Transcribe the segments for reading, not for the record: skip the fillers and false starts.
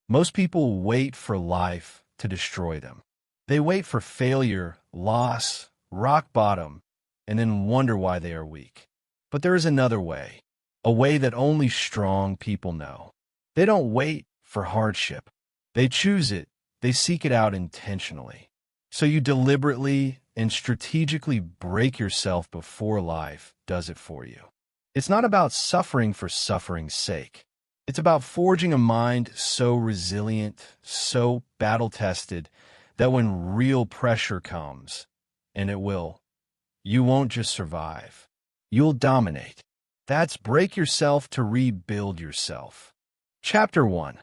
Most people wait for life to destroy them. They wait for failure, loss, rock bottom, and then wonder why they are weak. But there is another way, a way that only strong people know. They don't wait for hardship. They choose it. They seek it out intentionally. So you deliberately and strategically break yourself before life does it for you. It's not about suffering for suffering's sake. It's about forging a mind so resilient, so battle-tested, that when real pressure comes, and it will, you won't just survive. You'll dominate. That's break yourself to rebuild yourself. Chapter 1.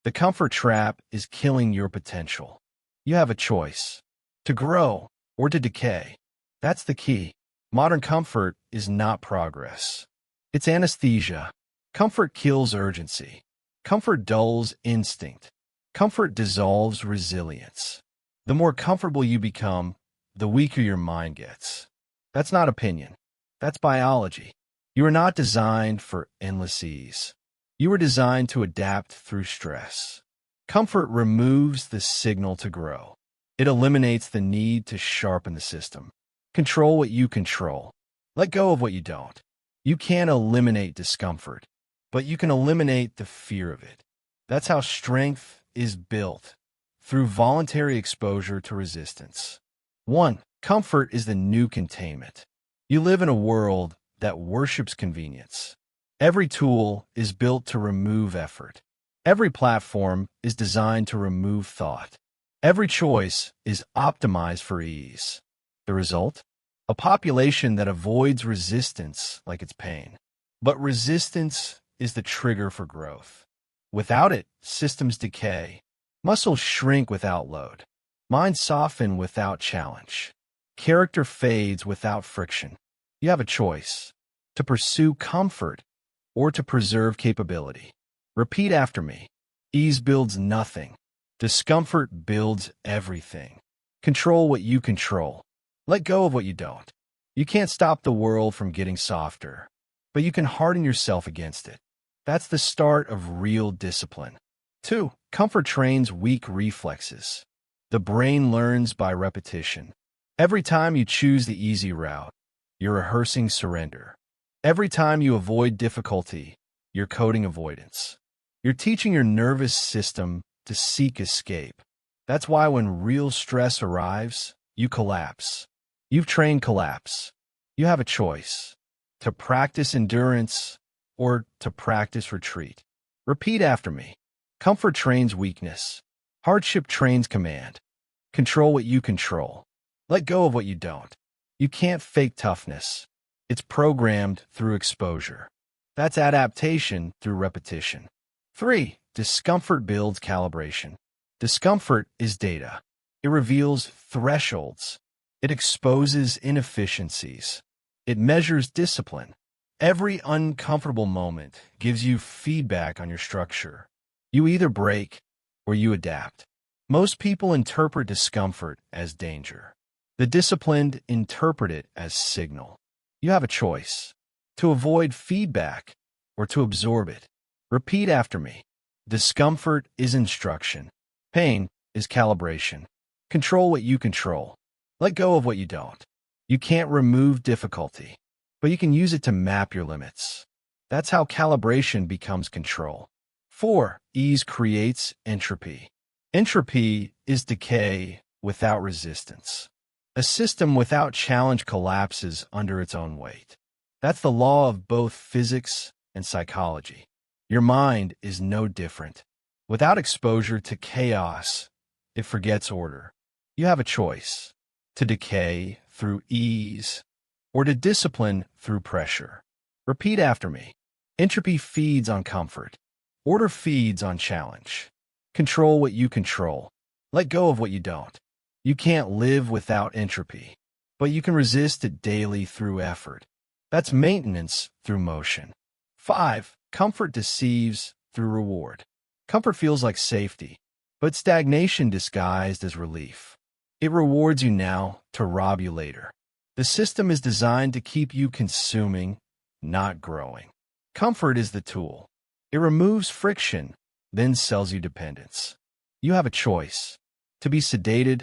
The comfort trap is killing your potential. You have a choice, to grow or to decay. That's the key. Modern comfort is not progress. It's anesthesia. Comfort kills urgency. Comfort dulls instinct. Comfort dissolves resilience. The more comfortable you become, the weaker your mind gets. That's not opinion. That's biology. You are not designed for endless ease. You were designed to adapt through stress. Comfort removes the signal to grow. It eliminates the need to sharpen the system. Control what you control. Let go of what you don't. You can't eliminate discomfort, but you can eliminate the fear of it. That's how strength is built, through voluntary exposure to resistance. 1. Comfort is the new containment. You live in a world that worships convenience. Every tool is built to remove effort. Every platform is designed to remove thought. Every choice is optimized for ease. The result? A population that avoids resistance like it's pain. But resistance is the trigger for growth. Without it, systems decay. Muscles shrink without load. Minds soften without challenge. Character fades without friction. You have a choice, to pursue comfort or to preserve capability. Repeat after me. Ease builds nothing. Discomfort builds everything. Control what you control. Let go of what you don't. You can't stop the world from getting softer, but you can harden yourself against it. That's the start of real discipline. 2. Comfort trains weak reflexes. The brain learns by repetition. Every time you choose the easy route, you're rehearsing surrender. Every time you avoid difficulty, you're coding avoidance. You're teaching your nervous system to seek escape. That's why when real stress arrives, you collapse. You've trained collapse. You have a choice, to practice endurance or to practice retreat. Repeat after me. Comfort trains weakness. Hardship trains command. Control what you control. Let go of what you don't. You can't fake toughness. It's programmed through exposure. That's adaptation through repetition. 3. Discomfort builds calibration. Discomfort is data. It reveals thresholds. It exposes inefficiencies. It measures discipline. Every uncomfortable moment gives you feedback on your structure. You either break or you adapt. Most people interpret discomfort as danger. The disciplined interpret it as signal. You have a choice, to avoid feedback or to absorb it. Repeat after me. Discomfort is instruction. Pain is calibration. Control what you control. Let go of what you don't. You can't remove difficulty, but you can use it to map your limits. That's how calibration becomes control. 4. Ease creates entropy. Entropy is decay without resistance. A system without challenge collapses under its own weight. That's the law of both physics and psychology. Your mind is no different. Without exposure to chaos, it forgets order. You have a choice, to decay through ease or to discipline through pressure. Repeat after me. Entropy feeds on comfort. Order feeds on challenge. Control what you control. Let go of what you don't. You can't live without entropy, but you can resist it daily through effort. That's maintenance through motion. 5. Comfort deceives through reward. Comfort feels like safety, but stagnation disguised as relief. It rewards you now to rob you later. The system is designed to keep you consuming, not growing. Comfort is the tool. It removes friction, then sells you dependence. You have a choice: to be sedated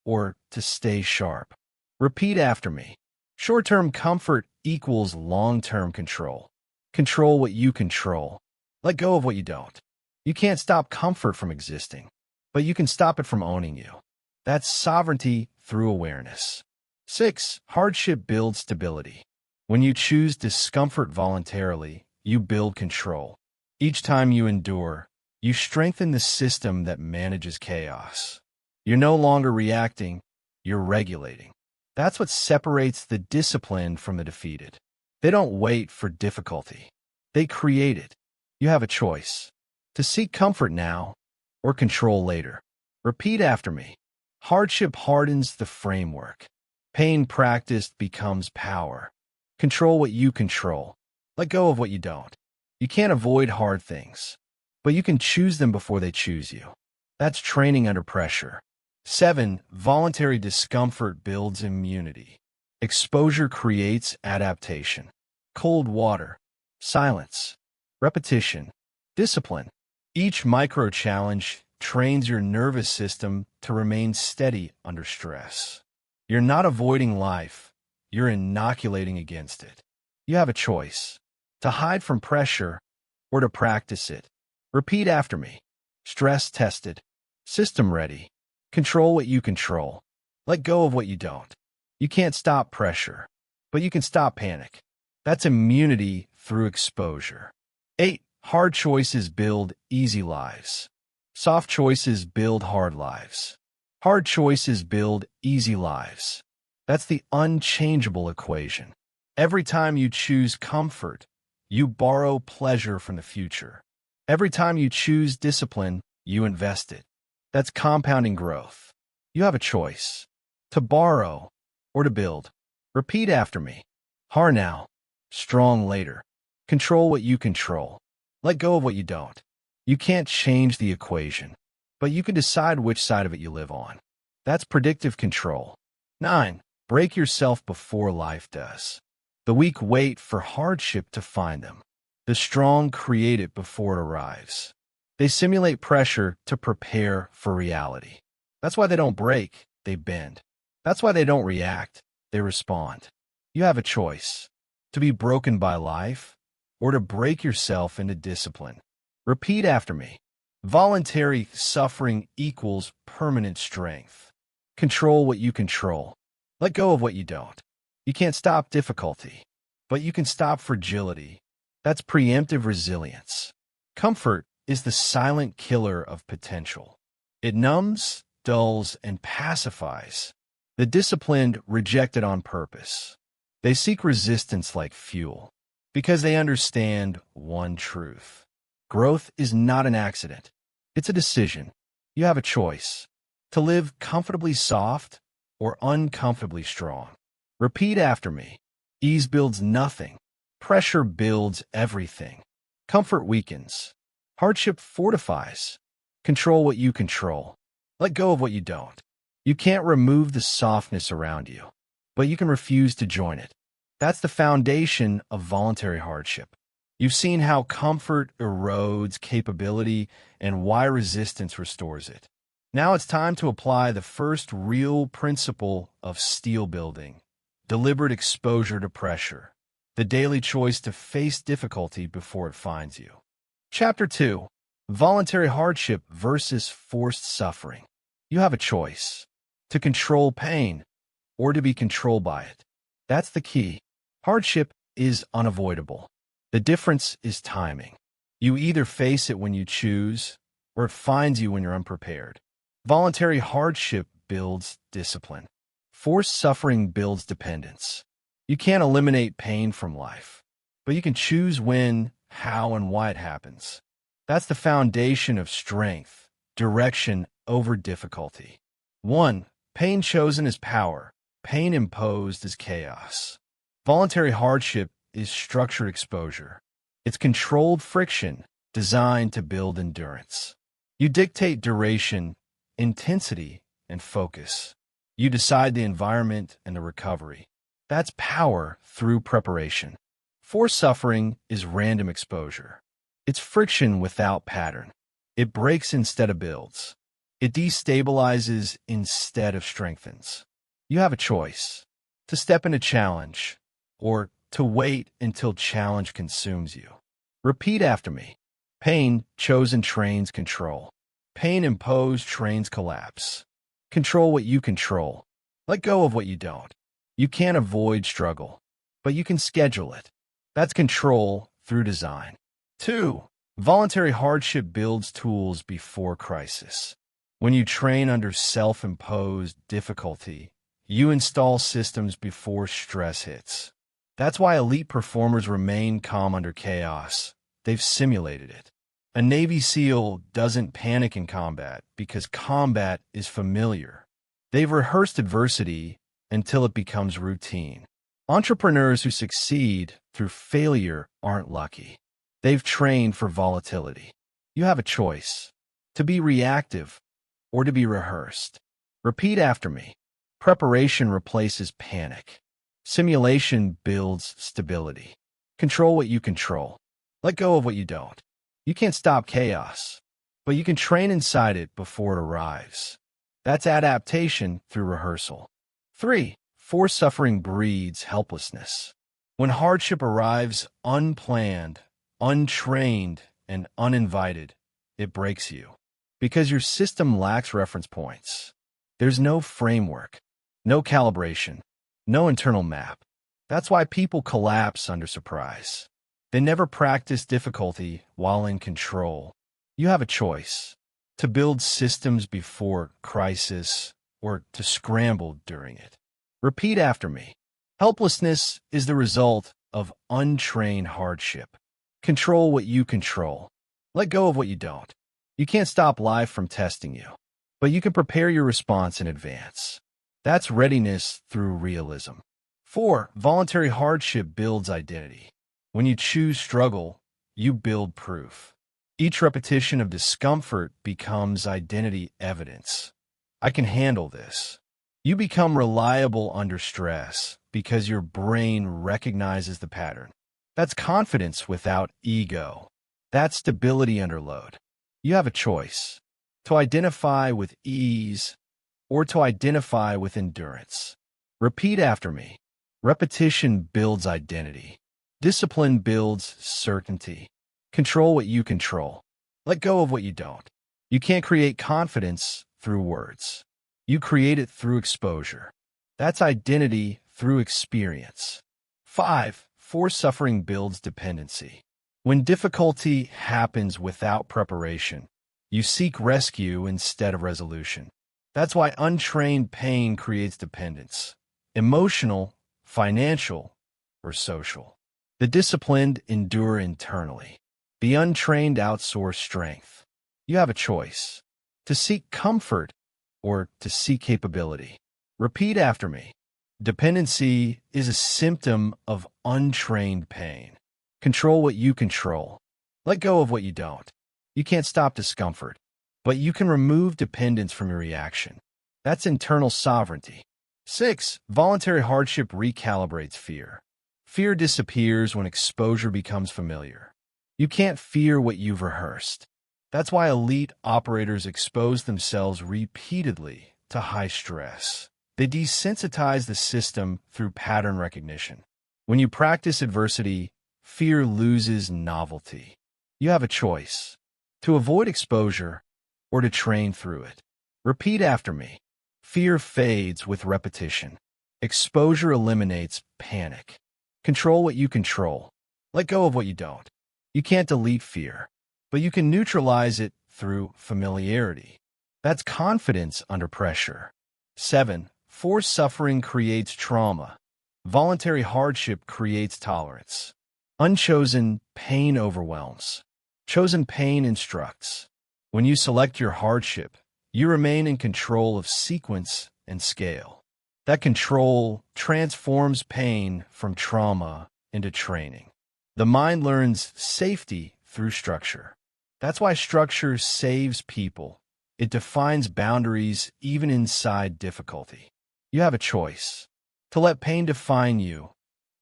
or to stay sharp. Repeat after me. Short-term comfort equals long-term control. Control what you control. Let go of what you don't. You can't stop comfort from existing, but you can stop it from owning you. That's sovereignty through awareness. 6. Hardship builds stability. When you choose discomfort voluntarily, you build control. Each time you endure, you strengthen the system that manages chaos. You're no longer reacting, you're regulating. That's what separates the disciplined from the defeated. They don't wait for difficulty. They create it. You have a choice: to seek comfort now or control later. Repeat after me. Hardship hardens the framework. Pain practiced becomes power. Control what you control. Let go of what you don't. You can't avoid hard things, but you can choose them before they choose you. That's training under pressure. 7. Voluntary discomfort builds immunity. Exposure creates adaptation. Cold water, silence, repetition, discipline. Each micro-challenge trains your nervous system to remain steady under stress. You're not avoiding life, you're inoculating against it. You have a choice: to hide from pressure or to practice it. Repeat after me. Stress tested, system ready. Control what you control. Let go of what you don't. You can't stop pressure, but you can stop panic. That's immunity through exposure. 8. Hard choices build easy lives. Soft choices build hard lives. Hard choices build easy lives. That's the unchangeable equation. Every time you choose comfort, you borrow pleasure from the future. Every time you choose discipline, you invest it. That's compounding growth. You have a choice: to borrow or to build. Repeat after me. Hard now, strong later. Control what you control. Let go of what you don't. You can't change the equation, but you can decide which side of it you live on. That's predictive control. 9. Break yourself before life does. The weak wait for hardship to find them. The strong create it before it arrives. They simulate pressure to prepare for reality. That's why they don't break, they bend. That's why they don't react, they respond. You have a choice: to be broken by life or to break yourself into discipline. Repeat after me. Voluntary suffering equals permanent strength. Control what you control. Let go of what you don't. You can't stop difficulty, but you can stop fragility. That's preemptive resilience. Comfort is the silent killer of potential. It numbs, dulls, and pacifies. The disciplined reject it on purpose. They seek resistance like fuel, because they understand one truth: growth is not an accident. It's a decision. You have a choice: to live comfortably soft or uncomfortably strong. Repeat after me. Ease builds nothing. Pressure builds everything. Comfort weakens. Hardship fortifies. Control what you control. Let go of what you don't. You can't remove the softness around you, but you can refuse to join it. That's the foundation of voluntary hardship. You've seen how comfort erodes capability and why resistance restores it. Now it's time to apply the first real principle of steel building: deliberate exposure to pressure, the daily choice to face difficulty before it finds you. Chapter 2. Voluntary hardship versus forced suffering. You have a choice: to control pain or to be controlled by it. That's the key. Hardship is unavoidable. The difference is timing. You either face it when you choose, or it finds you when you're unprepared. Voluntary hardship builds discipline. Forced suffering builds dependence. You can't eliminate pain from life, but you can choose when, how, and why it happens. That's the foundation of strength, direction over difficulty. 1. Pain chosen is power. Pain imposed is chaos. Voluntary hardship is structured exposure. It's controlled friction designed to build endurance. You dictate duration, intensity, and focus. You decide the environment and the recovery. That's power through preparation. Forced suffering is random exposure. It's friction without pattern. It breaks instead of builds. It destabilizes instead of strengthens. You have a choice: to step into challenge or to wait until challenge consumes you. Repeat after me. Pain chosen trains control. Pain imposed trains collapse. Control what you control. Let go of what you don't. You can't avoid struggle, but you can schedule it. That's control through design. 2. Voluntary hardship builds tools before crisis. When you train under self-imposed difficulty, you install systems before stress hits. That's why elite performers remain calm under chaos. They've simulated it. A Navy SEAL doesn't panic in combat because combat is familiar. They've rehearsed adversity until it becomes routine. Entrepreneurs who succeed through failure aren't lucky. They've trained for volatility. You have a choice: to be reactive or to be rehearsed. Repeat after me. Preparation replaces panic. Simulation builds stability. Control what you control. Let go of what you don't. You can't stop chaos, but you can train inside it before it arrives. That's adaptation through rehearsal. 3. Forced suffering breeds helplessness. When hardship arrives unplanned, untrained, and uninvited, it breaks you. Because your system lacks reference points. There's no framework, no calibration, no internal map. That's why people collapse under surprise. They never practice difficulty while in control. You have a choice: to build systems before crisis or to scramble during it. Repeat after me. Helplessness is the result of untrained hardship. Control what you control. Let go of what you don't. You can't stop life from testing you, but you can prepare your response in advance. That's readiness through realism. 4. Voluntary hardship builds identity. When you choose struggle, you build proof. Each repetition of discomfort becomes identity evidence. I can handle this. You become reliable under stress because your brain recognizes the pattern. That's confidence without ego. That's stability under load. You have a choice: to identify with ease or to identify with endurance. Repeat after me. Repetition builds identity. Discipline builds certainty. Control what you control. Let go of what you don't. You can't create confidence through words. You create it through exposure. That's identity through experience. 5. Forced suffering builds dependency. When difficulty happens without preparation, you seek rescue instead of resolution. That's why untrained pain creates dependence: emotional, financial, or social. The disciplined endure internally. The untrained outsource strength. You have a choice: to seek comfort or to seek capability. Repeat after me. Dependency is a symptom of untrained pain. Control what you control. Let go of what you don't. You can't stop discomfort, but you can remove dependence from your reaction. That's internal sovereignty. 6. Voluntary hardship recalibrates fear. Fear disappears when exposure becomes familiar. You can't fear what you've rehearsed. That's why elite operators expose themselves repeatedly to high stress. They desensitize the system through pattern recognition. When you practice adversity, fear loses novelty. You have a choice: to avoid exposure or to train through it. Repeat after me. Fear fades with repetition. Exposure eliminates panic. Control what you control. Let go of what you don't. You can't delete fear, but you can neutralize it through familiarity. That's confidence under pressure. 7. Forced suffering creates trauma. Voluntary hardship creates tolerance. Unchosen pain overwhelms. Chosen pain instructs. When you select your hardship, you remain in control of sequence and scale. That control transforms pain from trauma into training. The mind learns safety through structure. That's why structure saves people. It defines boundaries even inside difficulty. You have a choice: to let pain define you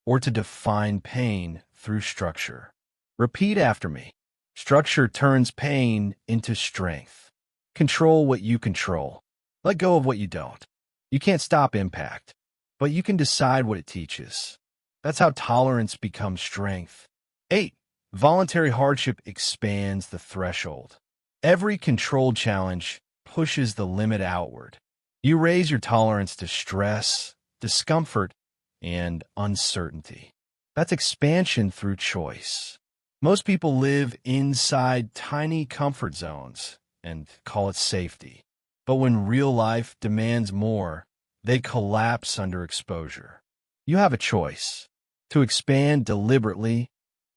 or to define pain through structure. Repeat after me. Structure turns pain into strength. Control what you control. Let go of what you don't. You can't stop impact, but you can decide what it teaches. That's how tolerance becomes strength. 8. Voluntary hardship expands the threshold. Every controlled challenge pushes the limit outward. You raise your tolerance to stress, discomfort, and uncertainty. That's expansion through choice. Most people live inside tiny comfort zones and call it safety. But when real life demands more, they collapse under exposure. You have a choice: to expand deliberately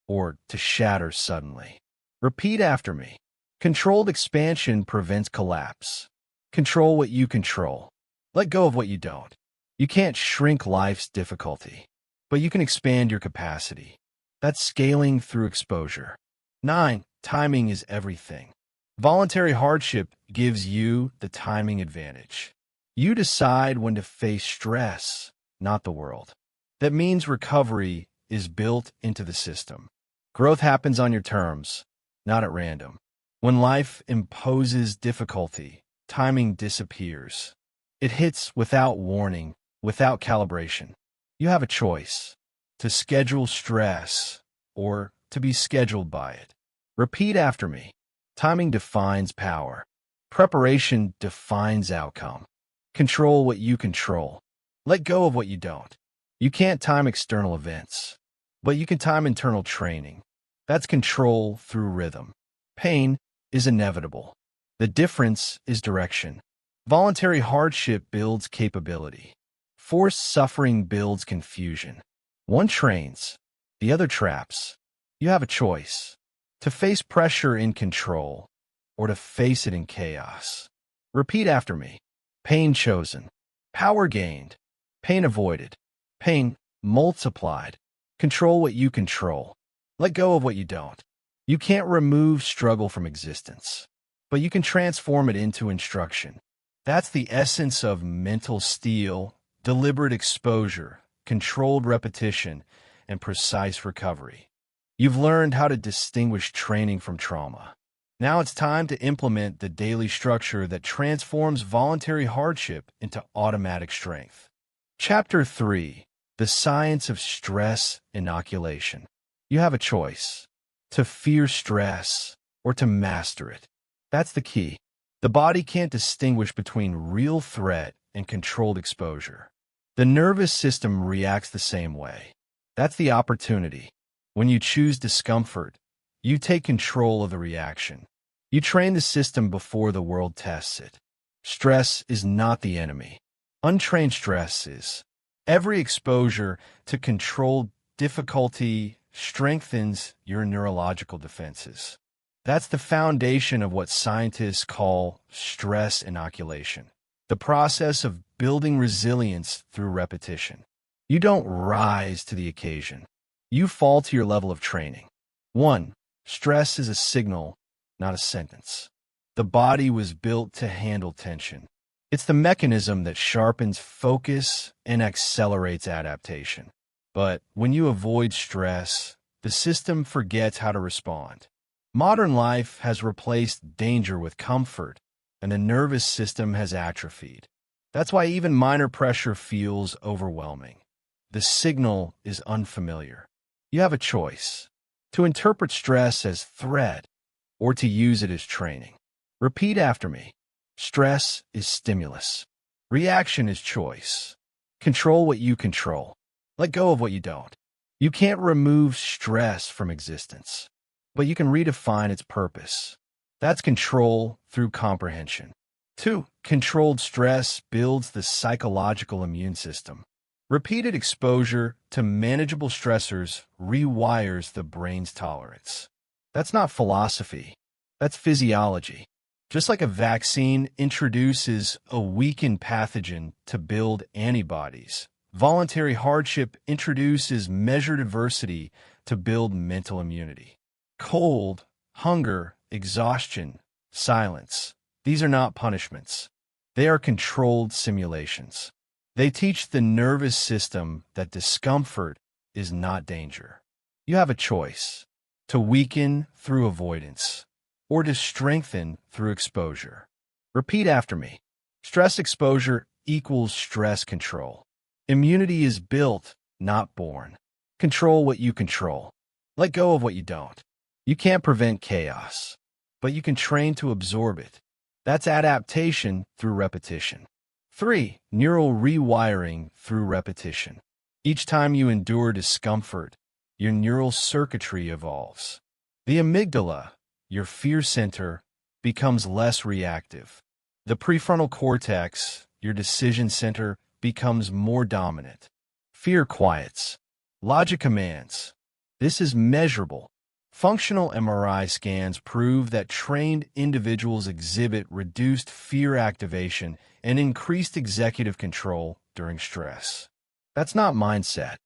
or to shatter suddenly. Repeat after me. Controlled expansion prevents collapse. Control what you control. Let go of what you don't. You can't shrink life's difficulty, but you can expand your capacity. That's scaling through exposure. 9. Timing is everything. Voluntary hardship gives you the timing advantage. You decide when to face stress, not the world. That means recovery is built into the system. Growth happens on your terms, not at random. When life imposes difficulty, timing disappears. It hits without warning, without calibration. You have a choice: to schedule stress or to be scheduled by it. Repeat after me. Timing defines power. Preparation defines outcome. Control what you control. Let go of what you don't. You can't time external events, but you can time internal training. That's control through rhythm. Pain is inevitable. The difference is direction. Voluntary hardship builds capability. Forced suffering builds confusion. One trains, the other traps. You have a choice: to face pressure in control or to face it in chaos. Repeat after me. Pain chosen. Power gained. Pain avoided. Pain multiplied. Control what you control. Let go of what you don't. You can't remove struggle from existence, but you can transform it into instruction. That's the essence of mental steel: deliberate exposure, controlled repetition, and precise recovery. You've learned how to distinguish training from trauma. Now it's time to implement the daily structure that transforms voluntary hardship into automatic strength. Chapter 3. The Science of Stress Inoculation. You have a choice: to fear stress or to master it. That's the key. The body can't distinguish between real threat and controlled exposure. The nervous system reacts the same way. That's the opportunity. When you choose discomfort, you take control of the reaction. You train the system before the world tests it. Stress is not the enemy. Untrained stress is. Every exposure to controlled difficulty strengthens your neurological defenses. That's the foundation of what scientists call stress inoculation, the process of building resilience through repetition. You don't rise to the occasion. You fall to your level of training. 1. Stress is a signal, not a sentence. The body was built to handle tension. It's the mechanism that sharpens focus and accelerates adaptation. But when you avoid stress, the system forgets how to respond. Modern life has replaced danger with comfort, and the nervous system has atrophied. That's why even minor pressure feels overwhelming. The signal is unfamiliar. You have a choice: to interpret stress as threat or to use it as training. Repeat after me. Stress is stimulus. Reaction is choice. Control what you control. Let go of what you don't. You can't remove stress from existence, but you can redefine its purpose. That's control through comprehension. 2. Controlled stress builds the psychological immune system. Repeated exposure to manageable stressors rewires the brain's tolerance. That's not philosophy. That's physiology. Just like a vaccine introduces a weakened pathogen to build antibodies, voluntary hardship introduces measured adversity to build mental immunity. Cold, hunger, exhaustion, silence. These are not punishments. They are controlled simulations. They teach the nervous system that discomfort is not danger. You have a choice: to weaken through avoidance, or to strengthen through exposure. Repeat after me. Stress exposure equals stress control. Immunity is built, not born. Control what you control. Let go of what you don't. You can't prevent chaos, but you can train to absorb it. That's adaptation through repetition. 3. Neural rewiring through repetition. Each time you endure discomfort, your neural circuitry evolves. The amygdala, your fear center, becomes less reactive. The prefrontal cortex, your decision center, becomes more dominant. Fear quiets. Logic commands. This is measurable. Functional MRI scans prove that trained individuals exhibit reduced fear activation and increased executive control during stress. That's not mindset.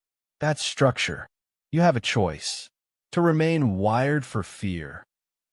That's structure. You have a choice: to remain wired for fear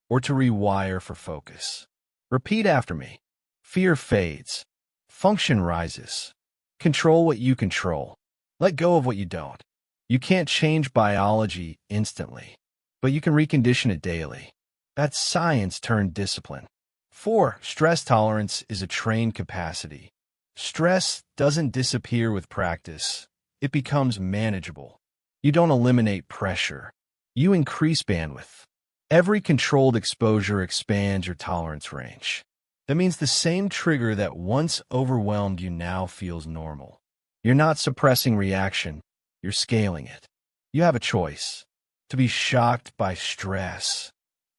or to rewire for focus. Repeat after me. Fear fades. Function rises. Control what you control. Let go of what you don't. You can't change biology instantly, but you can recondition it daily. That's science turned discipline. 4. Stress tolerance is a trained capacity. Stress doesn't disappear with practice. It becomes manageable. You don't eliminate pressure. You increase bandwidth. Every controlled exposure expands your tolerance range. That means the same trigger that once overwhelmed you now feels normal. You're not suppressing reaction. You're scaling it. You have a choice: to be shocked by stress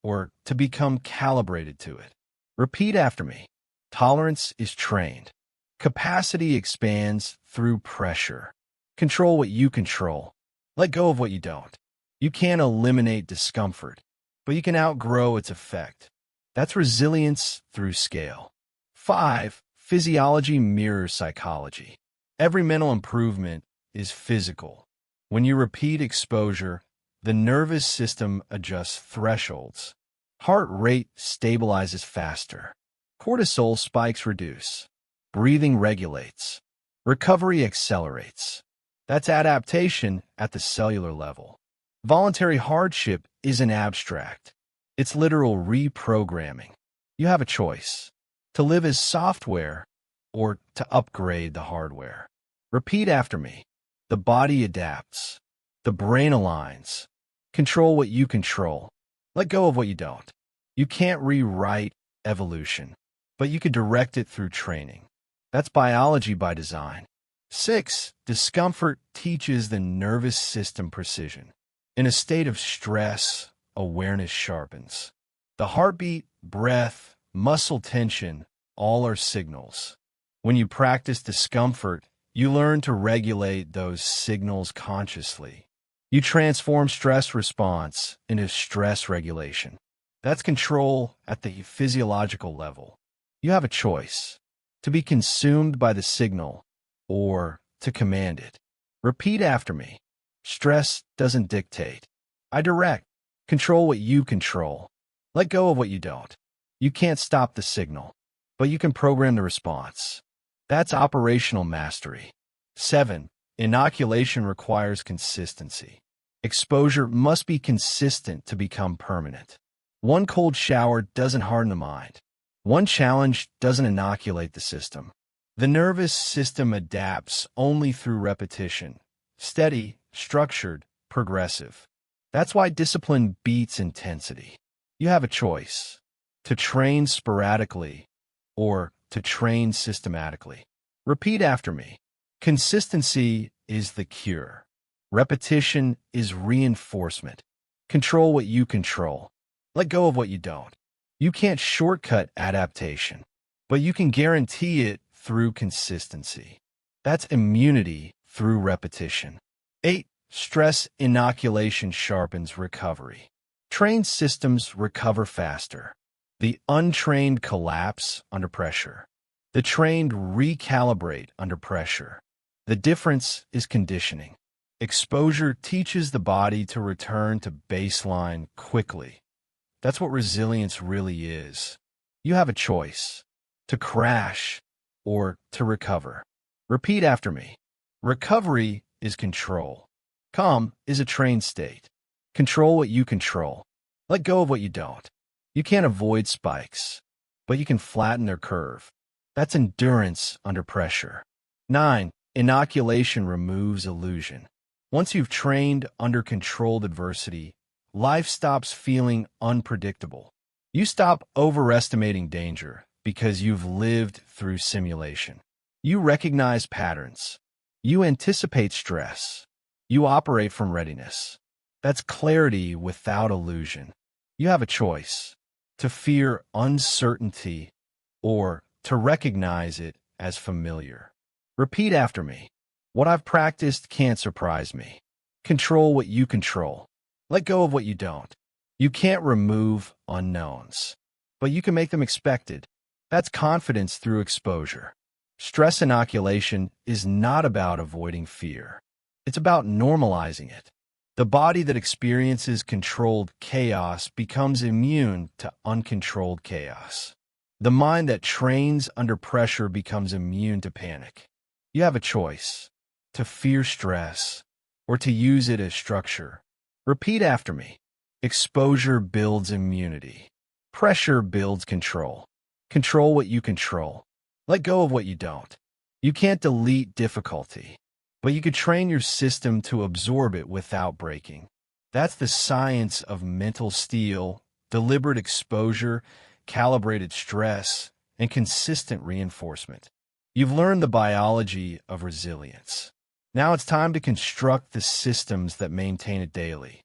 or to become calibrated to it. Repeat after me. Tolerance is trained. Capacity expands through pressure. Control what you control. Let go of what you don't. You can't eliminate discomfort, but you can outgrow its effect. That's resilience through scale. 5. Physiology mirrors psychology. Every mental improvement is physical. When you repeat exposure, the nervous system adjusts thresholds. Heart rate stabilizes faster. Cortisol spikes reduce. Breathing regulates. Recovery accelerates. That's adaptation at the cellular level. Voluntary hardship isn't abstract. It's literal reprogramming. You have a choice: to live as software or to upgrade the hardware. Repeat after me. The body adapts. The brain aligns. Control what you control. Let go of what you don't. You can't rewrite evolution, but you can direct it through training. That's biology by design. 6. Discomfort teaches the nervous system precision. In a state of stress, awareness sharpens. The heartbeat, breath, muscle tension, all are signals. When you practice discomfort, you learn to regulate those signals consciously. You transform stress response into stress regulation. That's control at the physiological level. You have a choice: to be consumed by the signal or to command it. Repeat after me. Stress doesn't dictate. I direct. Control what you control. Let go of what you don't. You can't stop the signal, but you can program the response. That's operational mastery. 7. Inoculation requires consistency. Exposure must be consistent to become permanent. One cold shower doesn't harden the mind. One challenge doesn't inoculate the system. The nervous system adapts only through repetition. Steady, structured, progressive. That's why discipline beats intensity. You have a choice: to train sporadically or to train systematically. Repeat after me. Consistency is the cure. Repetition is reinforcement. Control what you control. Let go of what you don't. You can't shortcut adaptation, but you can guarantee it through consistency. That's immunity through repetition. 8. Stress inoculation sharpens recovery. Trained systems recover faster. The untrained collapse under pressure. The trained recalibrate under pressure. The difference is conditioning. Exposure teaches the body to return to baseline quickly. That's what resilience really is. You have a choice: to crash or to recover. Repeat after me. Recovery is control. Calm is a trained state. Control what you control. Let go of what you don't. You can't avoid spikes, but you can flatten their curve. That's endurance under pressure. 9. Inoculation removes illusion. Once you've trained under controlled adversity, life stops feeling unpredictable. You stop overestimating danger because you've lived through simulation. You recognize patterns. You anticipate stress. You operate from readiness. That's clarity without illusion. You have a choice: to fear uncertainty or to recognize it as familiar. Repeat after me. What I've practiced can't surprise me. Control what you control. Let go of what you don't. You can't remove unknowns, but you can make them expected. That's confidence through exposure. Stress inoculation is not about avoiding fear. It's about normalizing it. The body that experiences controlled chaos becomes immune to uncontrolled chaos. The mind that trains under pressure becomes immune to panic. You have a choice: to fear stress or to use it as structure. Repeat after me. Exposure builds immunity. Pressure builds control. Control what you control. Let go of what you don't. You can't delete difficulty, but you can train your system to absorb it without breaking. That's the science of mental steel: deliberate exposure, calibrated stress, and consistent reinforcement. You've learned the biology of resilience. Now it's time to construct the systems that maintain it daily.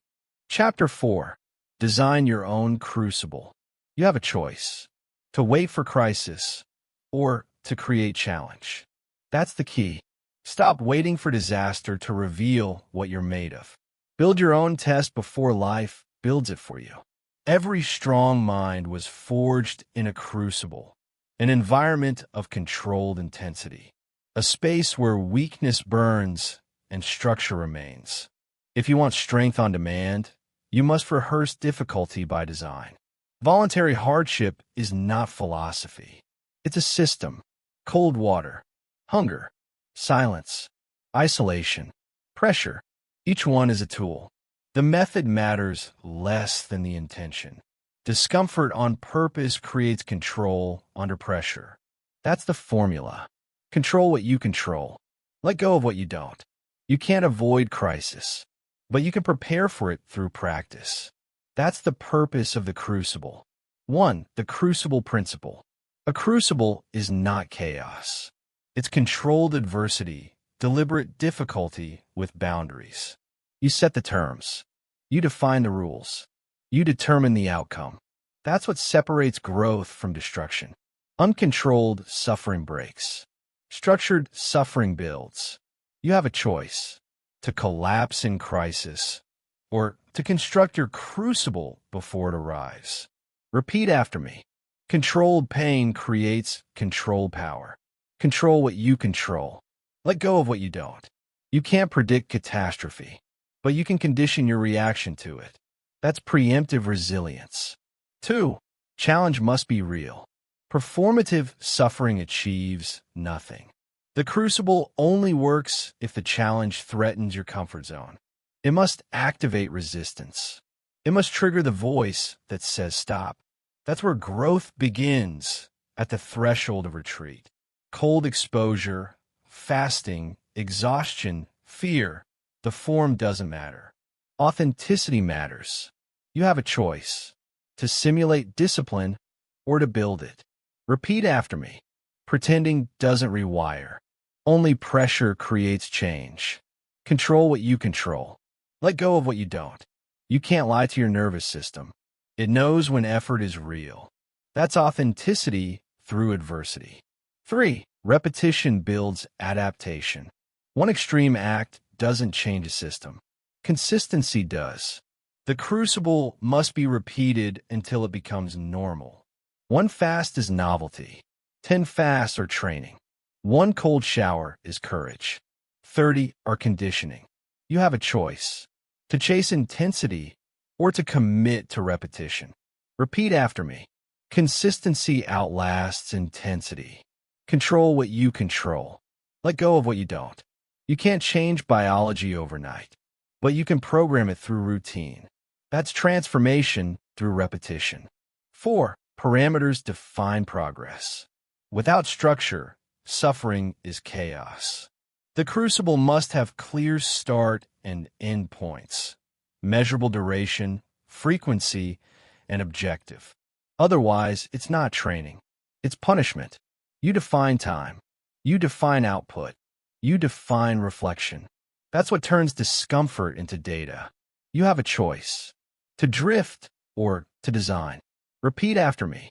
Chapter 4. Design your own crucible. You have a choice: to wait for crisis or to create challenge. That's the key. Stop waiting for disaster to reveal what you're made of. Build your own test before life builds it for you. Every strong mind was forged in a crucible, an environment of controlled intensity, a space where weakness burns and structure remains. If you want strength on demand, you must rehearse difficulty by design. Voluntary hardship is not philosophy. It's a system: cold water, hunger, silence, isolation, pressure. Each one is a tool. The method matters less than the intention. Discomfort on purpose creates control under pressure. That's the formula. Control what you control. Let go of what you don't. You can't avoid crisis, but you can prepare for it through practice. That's the purpose of the crucible. 1. The crucible principle. A crucible is not chaos. It's controlled adversity, deliberate difficulty with boundaries. You set the terms. You define the rules. You determine the outcome. That's what separates growth from destruction. Uncontrolled suffering breaks. Structured suffering builds. You have a choice: to collapse in crisis or to construct your crucible before it arrives. Repeat after me. Controlled pain creates controlled power. Control what you control. Let go of what you don't. You can't predict catastrophe, but you can condition your reaction to it. That's preemptive resilience. 2. Challenge must be real. Performative suffering achieves nothing. The crucible only works if the challenge threatens your comfort zone. It must activate resistance. It must trigger the voice that says stop. That's where growth begins, at the threshold of retreat. Cold exposure, fasting, exhaustion, fear. The form doesn't matter. Authenticity matters. You have a choice: to simulate discipline or to build it. Repeat after me. Pretending doesn't rewire. Only pressure creates change. Control what you control. Let go of what you don't. You can't lie to your nervous system. It knows when effort is real. That's authenticity through adversity. 3. Repetition builds adaptation. One extreme act doesn't change a system. Consistency does. The crucible must be repeated until it becomes normal. 1 fast is novelty. 10 fasts are training. 1 cold shower is courage. 30 are conditioning. You have a choice: to chase intensity or to commit to repetition. Repeat after me. Consistency outlasts intensity. Control what you control. Let go of what you don't. You can't change biology overnight, but you can program it through routine. That's transformation through repetition. 4. Parameters define progress. Without structure, suffering is chaos. The crucible must have clear start and end points, measurable duration, frequency, and objective. Otherwise, it's not training. It's punishment. You define time. You define output. You define reflection. That's what turns discomfort into data. You have a choice: to drift or to design. Repeat after me.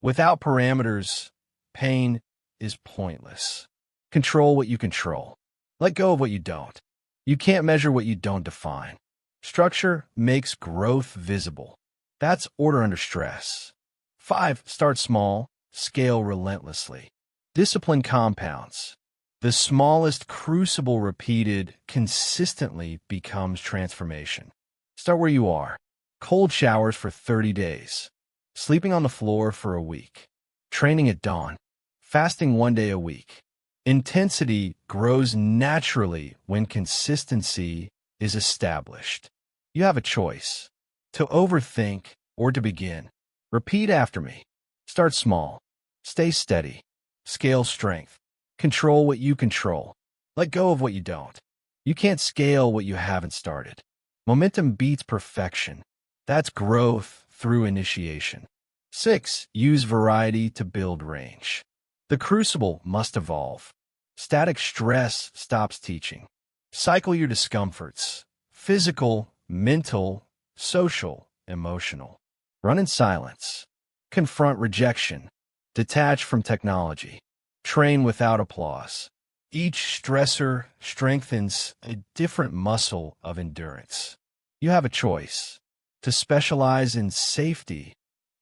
Without parameters, pain is pointless. Control what you control. Let go of what you don't. You can't measure what you don't define. Structure makes growth visible. That's order under stress. 5. Start small, scale relentlessly. Discipline compounds. The smallest crucible repeated consistently becomes transformation. Start where you are. Cold showers for 30 days. Sleeping on the floor for a week. Training at dawn. Fasting 1 day a week. Intensity grows naturally when consistency is established. You have a choice: to overthink or to begin. Repeat after me. Start small. Stay steady. Scale strength. Control what you control. Let go of what you don't. You can't scale what you haven't started. Momentum beats perfection. That's growth through initiation. 6. Use variety to build range. The crucible must evolve. Static stress stops teaching. Cycle your discomforts: physical, mental, social, emotional. Run in silence. Confront rejection. Detach from technology. Train without applause. Each stressor strengthens a different muscle of endurance. You have a choice: to specialize in safety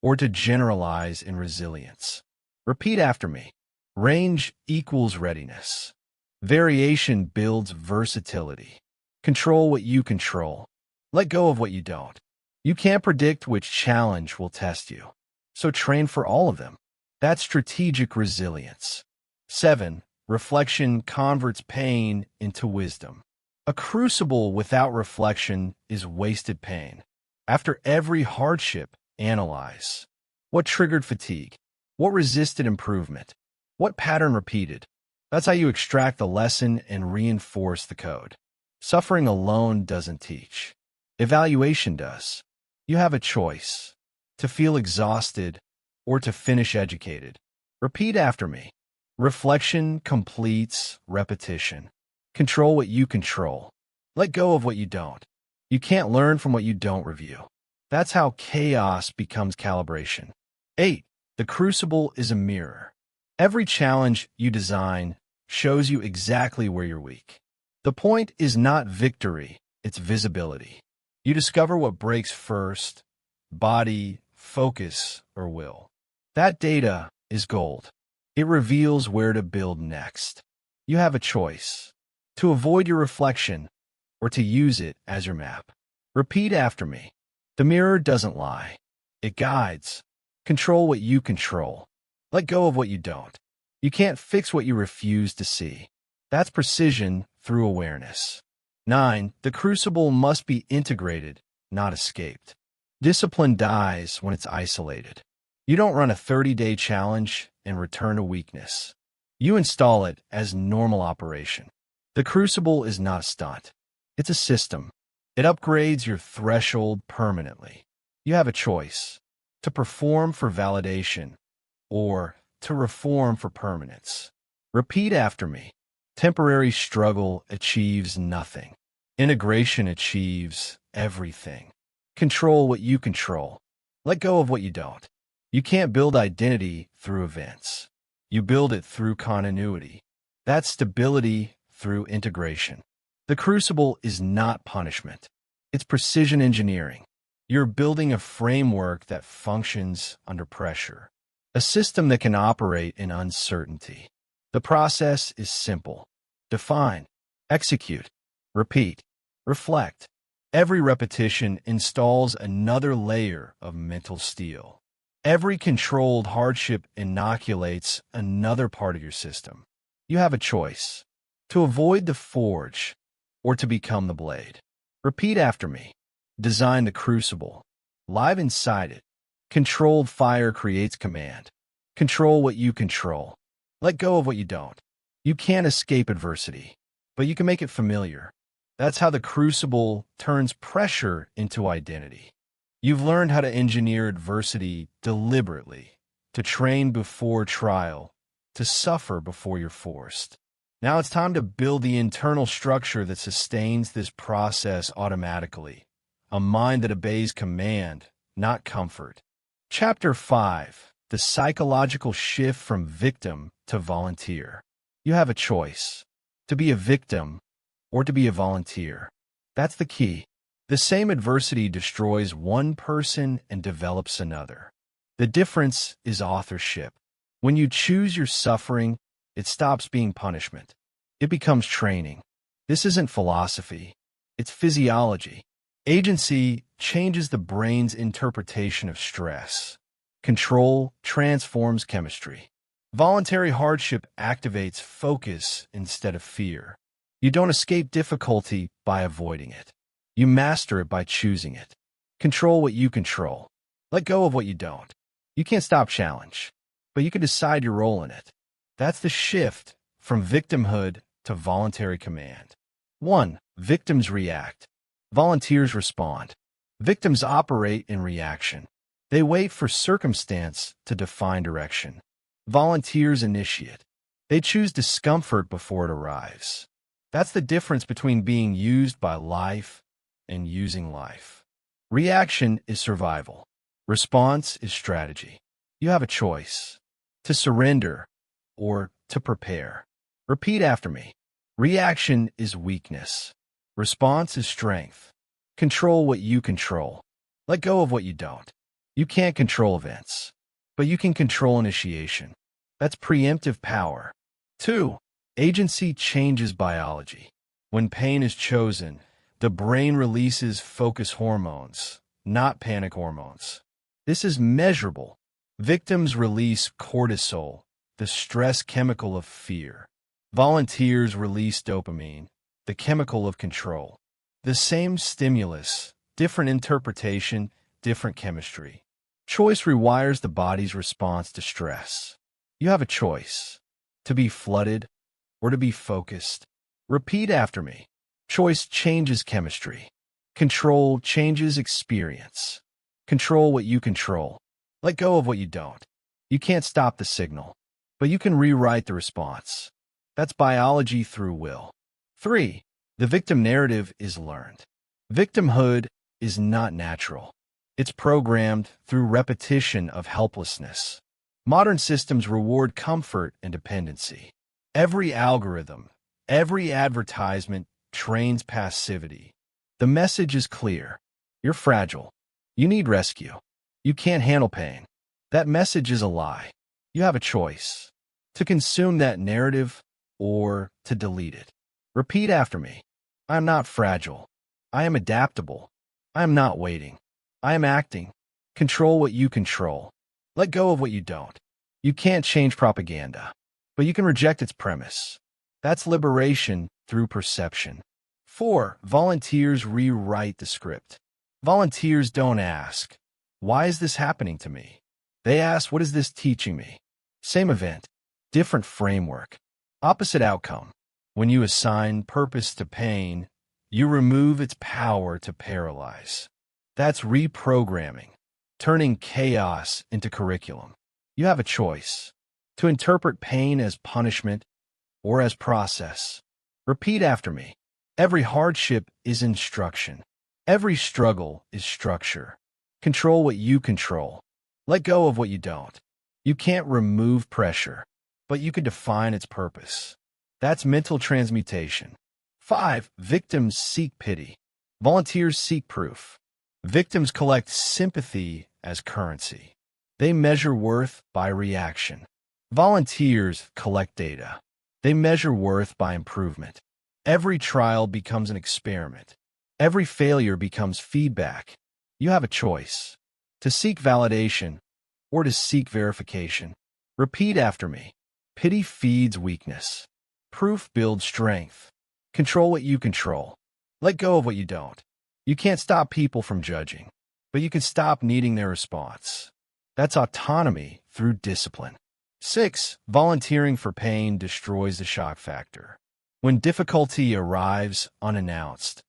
or to generalize in resilience. Repeat after me. Range equals readiness. Variation builds versatility. Control what you control. Let go of what you don't. You can't predict which challenge will test you, so train for all of them. That's strategic resilience. 7. Reflection converts pain into wisdom. A crucible without reflection is wasted pain. After every hardship, analyze. What triggered fatigue? What resisted improvement? What pattern repeated? That's how you extract the lesson and reinforce the code. Suffering alone doesn't teach. Evaluation does. You have a choice: to feel exhausted or to finish educated. Repeat after me. Reflection completes repetition. Control what you control. Let go of what you don't. You can't learn from what you don't review. That's how chaos becomes calibration. 8. The crucible is a mirror. Every challenge you design shows you exactly where you're weak. The point is not victory, it's visibility. You discover what breaks first: body, focus, or will. That data is gold. It reveals where to build next. You have a choice: to avoid your reflection or to use it as your map. Repeat after me. The mirror doesn't lie. It guides. Control what you control. Let go of what you don't. You can't fix what you refuse to see. That's precision through awareness. 9. The crucible must be integrated, not escaped. Discipline dies when it's isolated. You don't run a 30-day challenge and return to weakness. You install it as normal operation. The crucible is not a stunt. It's a system. It upgrades your threshold permanently. You have a choice: to perform for validation or to reform for permanence. Repeat after me. Temporary struggle achieves nothing. Integration achieves everything. Control what you control. Let go of what you don't. You can't build identity through events. You build it through continuity. That's stability through integration. The crucible is not punishment. It's precision engineering. You're building a framework that functions under pressure, a system that can operate in uncertainty. The process is simple: define, execute, repeat, reflect. Every repetition installs another layer of mental steel. Every controlled hardship inoculates another part of your system. You have a choice: to avoid the forge or to become the blade. Repeat after me. Design the crucible. Live inside it. Controlled fire creates command. Control what you control. Let go of what you don't. You can't escape adversity, but you can make it familiar. That's how the crucible turns pressure into identity. You've learned how to engineer adversity deliberately, to train before trial, to suffer before you're forced. Now it's time to build the internal structure that sustains this process automatically. A mind that obeys command, not comfort. Chapter 5. The psychological shift from victim to volunteer. You have a choice. To be a victim or to be a volunteer. That's the key. The same adversity destroys one person and develops another. The difference is authorship. When you choose your suffering, it stops being punishment. It becomes training. This isn't philosophy. It's physiology. Agency changes the brain's interpretation of stress. Control transforms chemistry. Voluntary hardship activates focus instead of fear. You don't escape difficulty by avoiding it. You master it by choosing it. Control what you control. Let go of what you don't. You can't stop challenge, but you can decide your role in it. That's the shift from victimhood to voluntary command. 1. Victims react. Volunteers respond. Victims operate in reaction. They wait for circumstance to define direction. Volunteers initiate. They choose discomfort before it arrives. That's the difference between being used by life and using life. Reaction is survival. Response is strategy. You have a choice: to surrender or to prepare. Repeat after me. Reaction is weakness. Response is strength. Control what you control. Let go of what you don't. You can't control events, but you can control initiation. That's preemptive power. 2. Agency changes biology. When pain is chosen, the brain releases focus hormones, not panic hormones. This is measurable. Victims release cortisol, the stress chemical of fear. Volunteers release dopamine, the chemical of control. The same stimulus, different interpretation, different chemistry. Choice rewires the body's response to stress. You have a choice: to be flooded or to be focused. Repeat after me. Choice changes chemistry. Control changes experience. Control what you control. Let go of what you don't. You can't stop the signal, but you can rewrite the response. That's biology through will. 3. The victim narrative is learned. Victimhood is not natural. It's programmed through repetition of helplessness. Modern systems reward comfort and dependency. Every algorithm, every advertisement trains passivity. The message is clear. You're fragile. You need rescue. You can't handle pain. That message is a lie. You have a choice: to consume that narrative or to delete it. Repeat after me. I am not fragile. I am adaptable. I am not waiting. I am acting. Control what you control. Let go of what you don't. You can't change propaganda, but you can reject its premise. That's liberation through perception. 4. Volunteers rewrite the script. Volunteers don't ask, "Why is this happening to me?" They ask, "What is this teaching me?" Same event, different framework, opposite outcome. When you assign purpose to pain, you remove its power to paralyze. That's reprogramming, turning chaos into curriculum. You have a choice: to interpret pain as punishment or as process. Repeat after me. Every hardship is instruction. Every struggle is structure. Control what you control. Let go of what you don't. You can't remove pressure, but you can define its purpose. That's mental transmutation. 5. Victims seek pity. Volunteers seek proof. Victims collect sympathy as currency. They measure worth by reaction. Volunteers collect data. They measure worth by improvement. Every trial becomes an experiment. Every failure becomes feedback. You have a choice: to seek validation or to seek verification. Repeat after me. Pity feeds weakness. Proof builds strength. Control what you control. Let go of what you don't. You can't stop people from judging, but you can stop needing their response. That's autonomy through discipline. 6. Volunteering for pain destroys the shock factor. When difficulty arrives unannounced,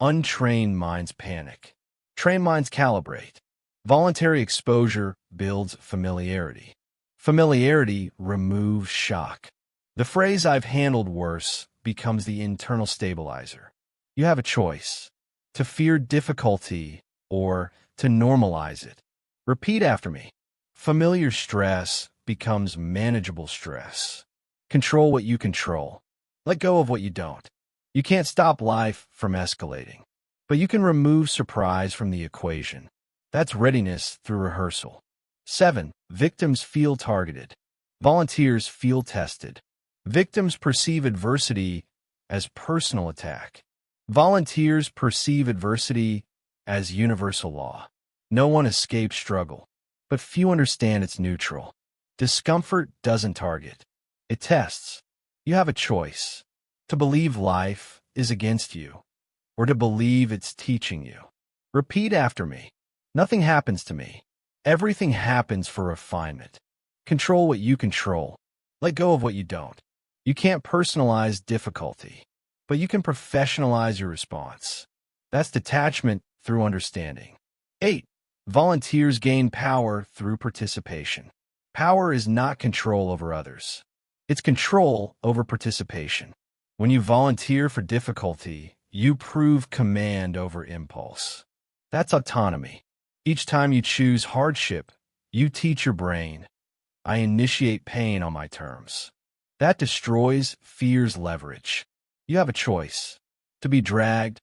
untrained minds panic. Trained minds calibrate. Voluntary exposure builds familiarity. Familiarity removes shock. The phrase "I've handled worse" becomes the internal stabilizer. You have a choice: to fear difficulty or to normalize it. Repeat after me. Familiar stress becomes manageable stress. Control what you control. Let go of what you don't. You can't stop life from escalating, but you can remove surprise from the equation. That's readiness through rehearsal. 7. Victims feel targeted. Volunteers feel tested. Victims perceive adversity as personal attack. Volunteers perceive adversity as universal law. No one escapes struggle, but few understand it's neutral. Discomfort doesn't target. It tests. You have a choice: to believe life is against you, or to believe it's teaching you. Repeat after me. Nothing happens to me. Everything happens for refinement. Control what you control. Let go of what you don't. You can't personalize difficulty, but you can professionalize your response. That's detachment through understanding. 8. Volunteers gain power through participation. Power is not control over others. It's control over participation. When you volunteer for difficulty, you prove command over impulse. That's autonomy. Each time you choose hardship, you teach your brain, I initiate pain on my terms. That destroys fear's leverage. You have a choice: to be dragged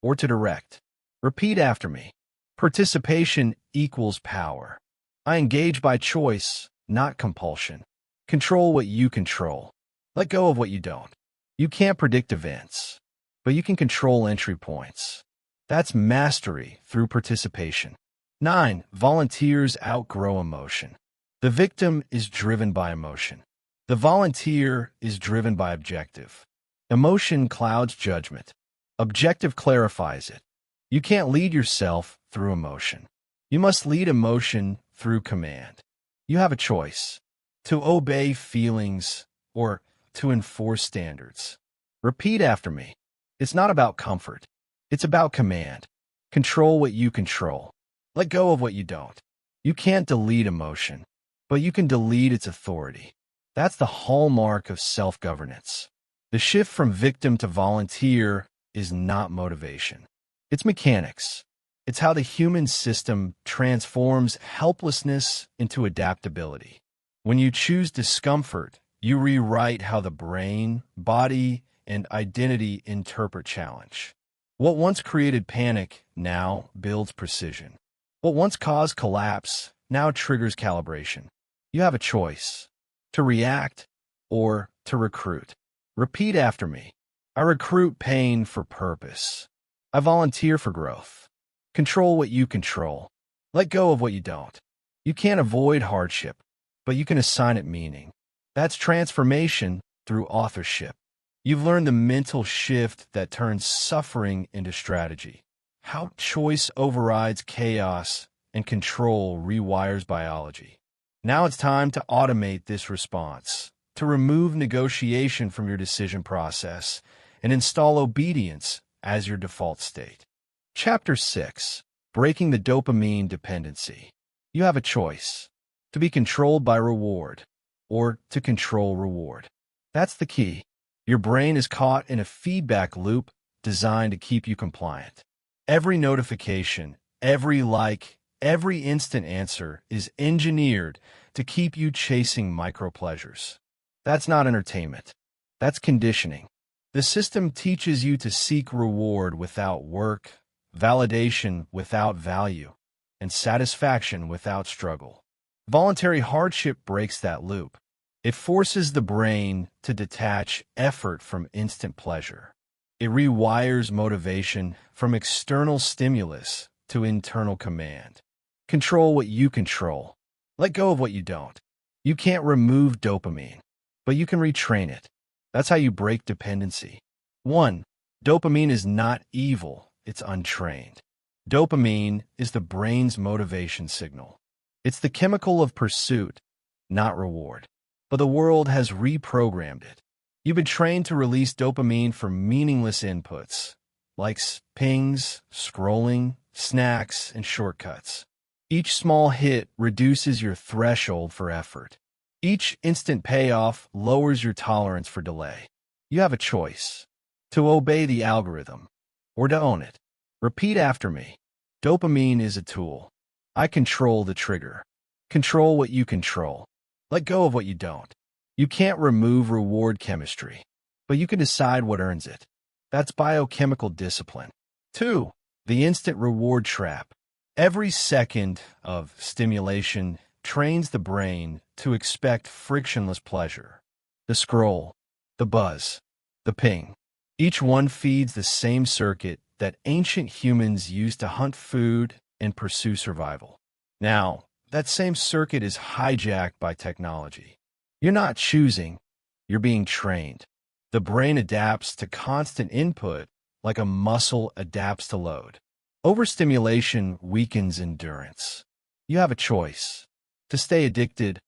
or to direct. Repeat after me. Participation equals power. I engage by choice, not compulsion. Control what you control. Let go of what you don't. You can't predict events, but you can control entry points. That's mastery through participation. 9. Volunteers outgrow emotion. The victim is driven by emotion. The volunteer is driven by objective. Emotion clouds judgment. Objective clarifies it. You can't lead yourself through emotion. You must lead emotion through command. You have a choice: to obey feelings or to enforce standards. Repeat after me. It's not about comfort. It's about command. Control what you control. Let go of what you don't. You can't delete emotion, but you can delete its authority. That's the hallmark of self-governance. The shift from victim to volunteer is not motivation. It's mechanics. It's how the human system transforms helplessness into adaptability. When you choose discomfort, you rewrite how the brain, body, and identity interpret challenge. What once created panic now builds precision. What once caused collapse now triggers calibration. You have a choice: to react or to recruit. Repeat after me. I recruit pain for purpose. I volunteer for growth. Control what you control. Let go of what you don't. You can't avoid hardship, but you can assign it meaning. That's transformation through authorship. You've learned the mental shift that turns suffering into strategy. How choice overrides chaos and control rewires biology. Now it's time to automate this response, to remove negotiation from your decision process and install obedience as your default state. Chapter 6. Breaking the dopamine dependency. You have a choice: to be controlled by reward or to control reward. That's the key. Your brain is caught in a feedback loop designed to keep you compliant. Every notification, every like, every instant answer is engineered to keep you chasing micro-pleasures. That's not entertainment. That's conditioning. The system teaches you to seek reward without work, validation without value, and satisfaction without struggle. Voluntary hardship breaks that loop. It forces the brain to detach effort from instant pleasure. It rewires motivation from external stimulus to internal command. Control what you control. Let go of what you don't. You can't remove dopamine, but you can retrain it. That's how you break dependency. 1. Dopamine is not evil. it's untrained. Dopamine is the brain's motivation signal. It's the chemical of pursuit, not reward. But the world has reprogrammed it. You've been trained to release dopamine for meaningless inputs, like pings, scrolling, snacks, and shortcuts. Each small hit reduces your threshold for effort. Each instant payoff lowers your tolerance for delay. You have a choice: to obey the algorithm or to own it. Repeat after me. Dopamine is a tool. I control the trigger. Control what you control. Let go of what you don't. You can't remove reward chemistry, but you can decide what earns it. That's biochemical discipline. 2. The instant reward trap. Every second of stimulation trains the brain to expect frictionless pleasure. The scroll, the buzz, the ping. Each one feeds the same circuit that ancient humans used to hunt food and pursue survival. Now, that same circuit is hijacked by technology. You're not choosing, you're being trained. The brain adapts to constant input like a muscle adapts to load. Overstimulation weakens endurance. You have a choice: to stay addicted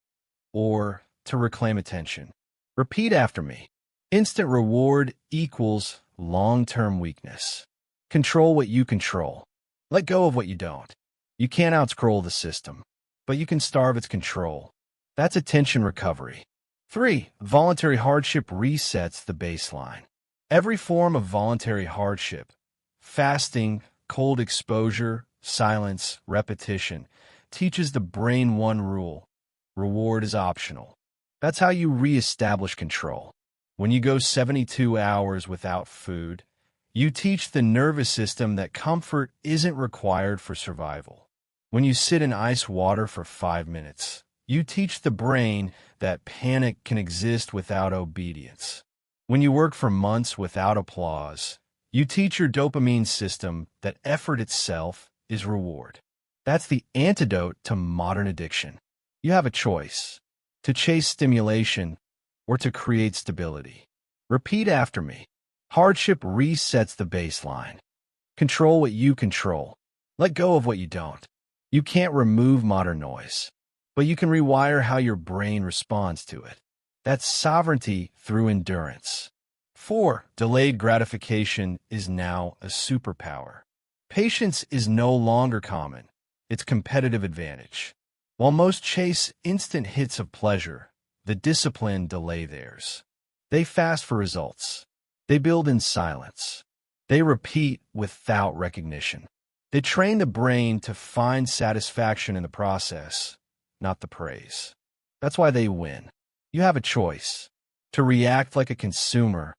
or to reclaim attention. Repeat after me. Instant reward equals long-term weakness. Control what you control. Let go of what you don't. You can't outscroll the system, but you can starve its control. That's attention recovery. 3. Voluntary hardship resets the baseline. Every form of voluntary hardship, fasting, cold exposure, silence, repetition, teaches the brain one rule: reward is optional. That's how you reestablish control. When you go 72 hours without food, you teach the nervous system that comfort isn't required for survival. When you sit in ice water for 5 minutes, you teach the brain that panic can exist without obedience. When you work for months without applause, you teach your dopamine system that effort itself is reward. That's the antidote to modern addiction. You have a choice: to chase stimulation or to create stability. Repeat after me. Hardship resets the baseline. Control what you control. Let go of what you don't. You can't remove modern noise, but you can rewire how your brain responds to it. That's sovereignty through endurance. 4. Delayed gratification is now a superpower. Patience is no longer common. It's competitive advantage. While most chase instant hits of pleasure, the disciplined delay theirs. They fast for results. They build in silence. They repeat without recognition. They train the brain to find satisfaction in the process, not the praise. That's why they win. You have a choice: to react like a consumer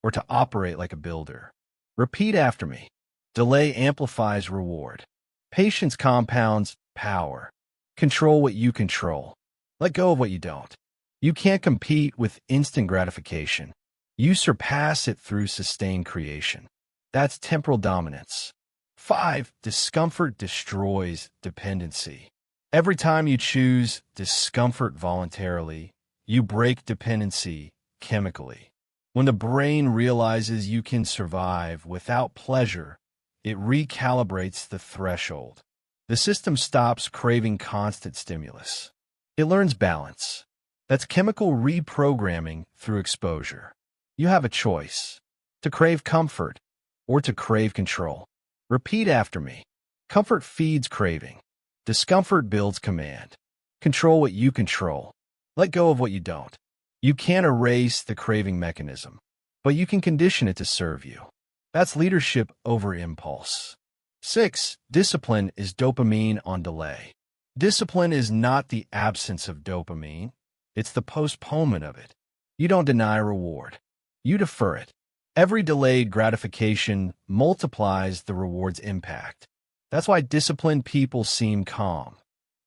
or to operate like a builder. Repeat after me. Delay amplifies reward. Patience compounds power. Control what you control. Let go of what you don't. You can't compete with instant gratification. You surpass it through sustained creation. That's temporal dominance. 5. Discomfort destroys dependency. Every time you choose discomfort voluntarily, you break dependency chemically. When the brain realizes you can survive without pleasure, it recalibrates the threshold. The system stops craving constant stimulus. It learns balance. That's chemical reprogramming through exposure. You have a choice: to crave comfort or to crave control. Repeat after me. Comfort feeds craving. Discomfort builds command. Control what you control. Let go of what you don't. You can't erase the craving mechanism, but you can condition it to serve you. That's leadership over impulse. 6. Discipline is dopamine on delay. Discipline is not the absence of dopamine. It's the postponement of it. You don't deny reward. You defer it. Every delayed gratification multiplies the reward's impact. That's why disciplined people seem calm.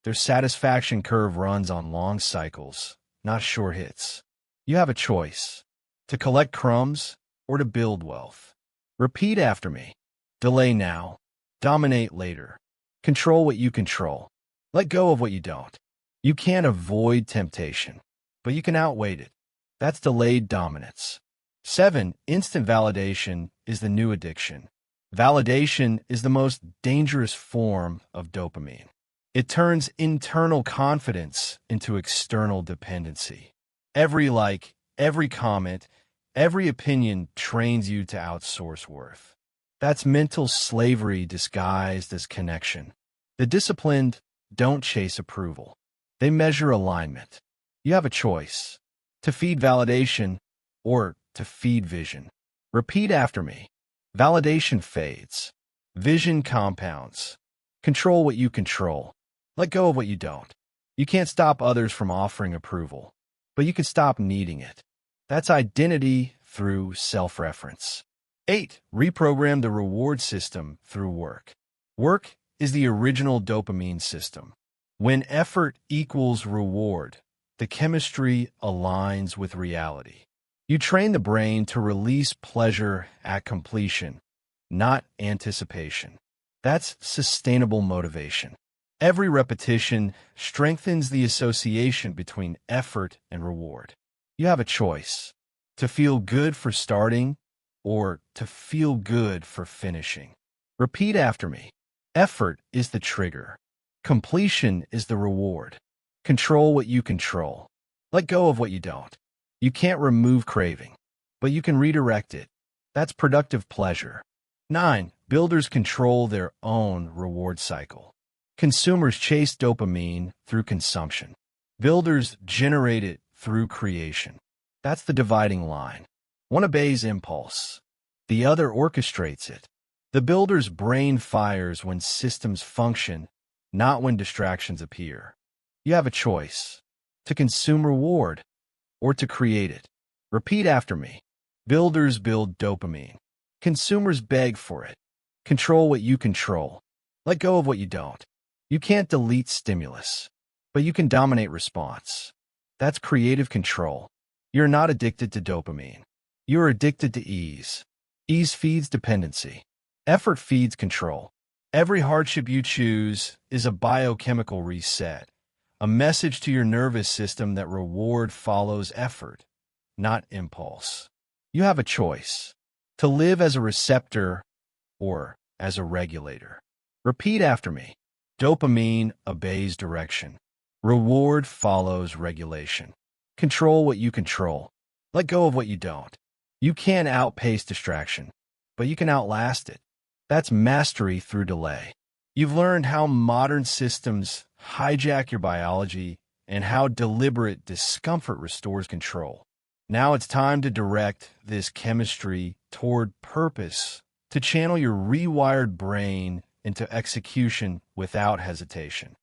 Their satisfaction curve runs on long cycles, not short hits. You have a choice: to collect crumbs or to build wealth. Repeat after me. Delay now. Dominate later. Control what you control. Let go of what you don't. You can't avoid temptation, but you can outweigh it. That's delayed dominance. 7. Instant validation is the new addiction. Validation is the most dangerous form of dopamine. It turns internal confidence into external dependency. Every like, every comment, every opinion trains you to outsource worth. That's mental slavery disguised as connection. The disciplined don't chase approval. They measure alignment. You have a choice: to feed validation or to feed vision. Repeat after me. Validation fades. Vision compounds. Control what you control. Let go of what you don't. You can't stop others from offering approval, but you can stop needing it. That's identity through self-reference. 8. Reprogram the reward system through work. Work is the original dopamine system. When effort equals reward, the chemistry aligns with reality. You train the brain to release pleasure at completion, not anticipation. That's sustainable motivation. Every repetition strengthens the association between effort and reward. You have a choice: to feel good for starting or to feel good for finishing. Repeat after me. Effort is the trigger. Completion is the reward. Control what you control. Let go of what you don't. You can't remove craving, but you can redirect it. That's productive pleasure. 9. Builders control their own reward cycle. Consumers chase dopamine through consumption. Builders generate it through creation. That's the dividing line. One obeys impulse. The other orchestrates it. The builder's brain fires when systems function, not when distractions appear. You have a choice: to consume reward or to create it. Repeat after me. Builders build dopamine. Consumers beg for it. Control what you control. Let go of what you don't. You can't delete stimulus, but you can dominate response. That's creative control. You're not addicted to dopamine. You're addicted to ease. Ease feeds dependency. Effort feeds control. Every hardship you choose is a biochemical reset, a message to your nervous system that reward follows effort, not impulse. You have a choice: to live as a receptor or as a regulator. Repeat after me. Dopamine obeys direction. Reward follows regulation. Control what you control. Let go of what you don't. You can't outpace distraction, but you can outlast it. That's mastery through delay. You've learned how modern systems hijack your biology and how deliberate discomfort restores control. Now it's time to direct this chemistry toward purpose, to channel your rewired brain into execution without hesitation.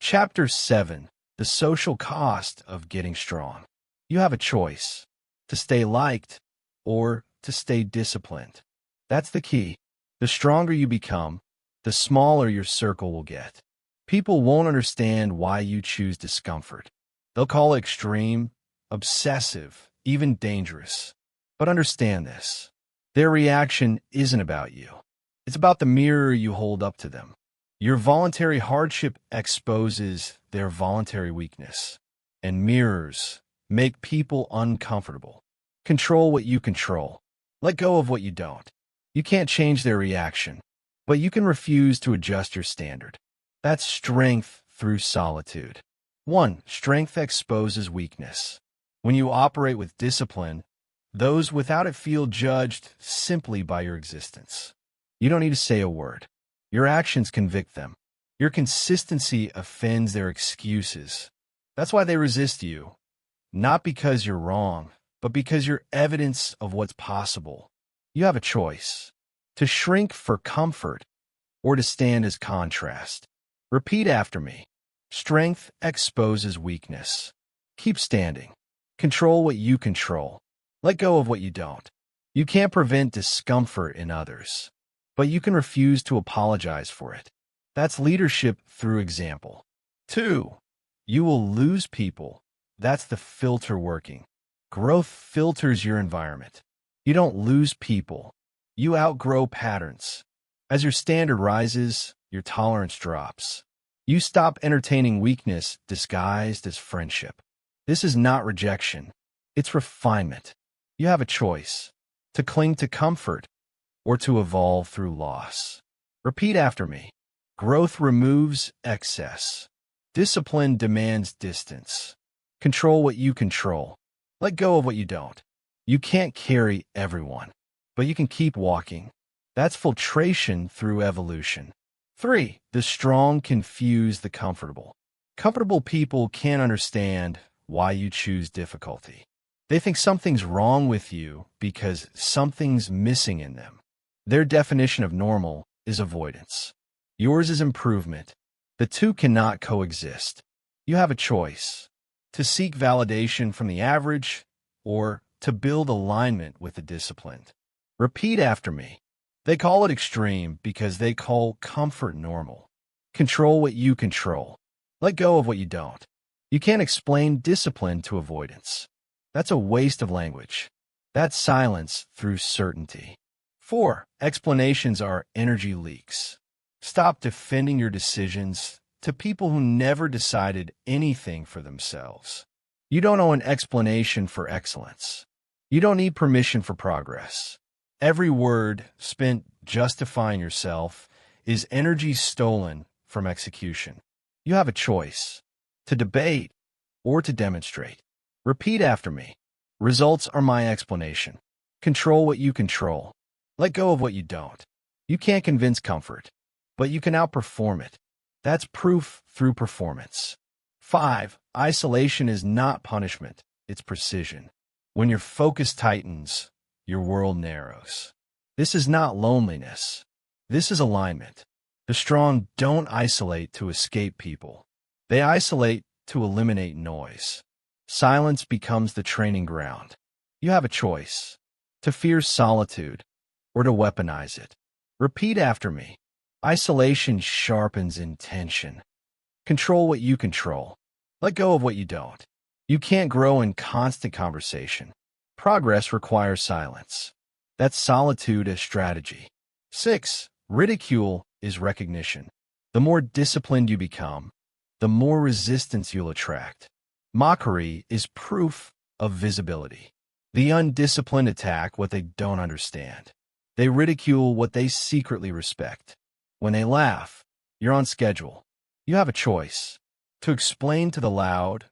Chapter 7. The Social Cost of Getting Strong. You have a choice: to stay liked or to stay disciplined. That's the key. The stronger you become, the smaller your circle will get. People won't understand why you choose discomfort. They'll call it extreme, obsessive, even dangerous. But understand this: their reaction isn't about you. It's about the mirror you hold up to them. Your voluntary hardship exposes their voluntary weakness, and mirrors make people uncomfortable. Control what you control. Let go of what you don't. You can't change their reaction, but you can refuse to adjust your standard. That's strength through solitude. 1. Strength exposes weakness. When you operate with discipline, those without it feel judged simply by your existence. You don't need to say a word. Your actions convict them. Your consistency offends their excuses. That's why they resist you. Not because you're wrong, but because you're evidence of what's possible. You have a choice: to shrink for comfort or to stand as contrast. Repeat after me. Strength exposes weakness. Keep standing. Control what you control. Let go of what you don't. You can't prevent discomfort in others, but you can refuse to apologize for it. That's leadership through example. 2. You will lose people. That's the filter working. Growth filters your environment. You don't lose people. You outgrow patterns. As your standard rises, your tolerance drops. You stop entertaining weakness disguised as friendship. This is not rejection. It's refinement. You have a choice: to cling to comfort or to evolve through loss. Repeat after me. Growth removes excess. Discipline demands distance. Control what you control. Let go of what you don't. You can't carry everyone, but you can keep walking. That's filtration through evolution. 3. The strong confuse the comfortable. Comfortable people can't understand why you choose difficulty. They think something's wrong with you because something's missing in them. Their definition of normal is avoidance. Yours is improvement. The two cannot coexist. You have a choice: to seek validation from the average or to build alignment with the disciplined. Repeat after me. They call it extreme because they call comfort normal. Control what you control. Let go of what you don't. You can't explain discipline to avoidance. That's a waste of language. That's silence through certainty. 4. Explanations are energy leaks. Stop defending your decisions to people who never decided anything for themselves. You don't owe an explanation for excellence. You don't need permission for progress. Every word spent justifying yourself is energy stolen from execution. You have a choice: to debate or to demonstrate. Repeat after me. Results are my explanation. Control what you control. Let go of what you don't. You can't convince comfort, but you can outperform it. That's proof through performance. 5. Isolation is not punishment, it's precision. When your focus tightens, your world narrows. This is not loneliness. This is alignment. The strong don't isolate to escape people. They isolate to eliminate noise. Silence becomes the training ground. You have a choice: to fear solitude or to weaponize it. Repeat after me. Isolation sharpens intention. Control what you control. Let go of what you don't. You can't grow in constant conversation. Progress requires silence. That's solitude as strategy. 6. Ridicule is recognition. The more disciplined you become, the more resistance you'll attract. Mockery is proof of visibility. The undisciplined attack what they don't understand. They ridicule what they secretly respect. When they laugh, you're on schedule. You have a choice: to explain to the loud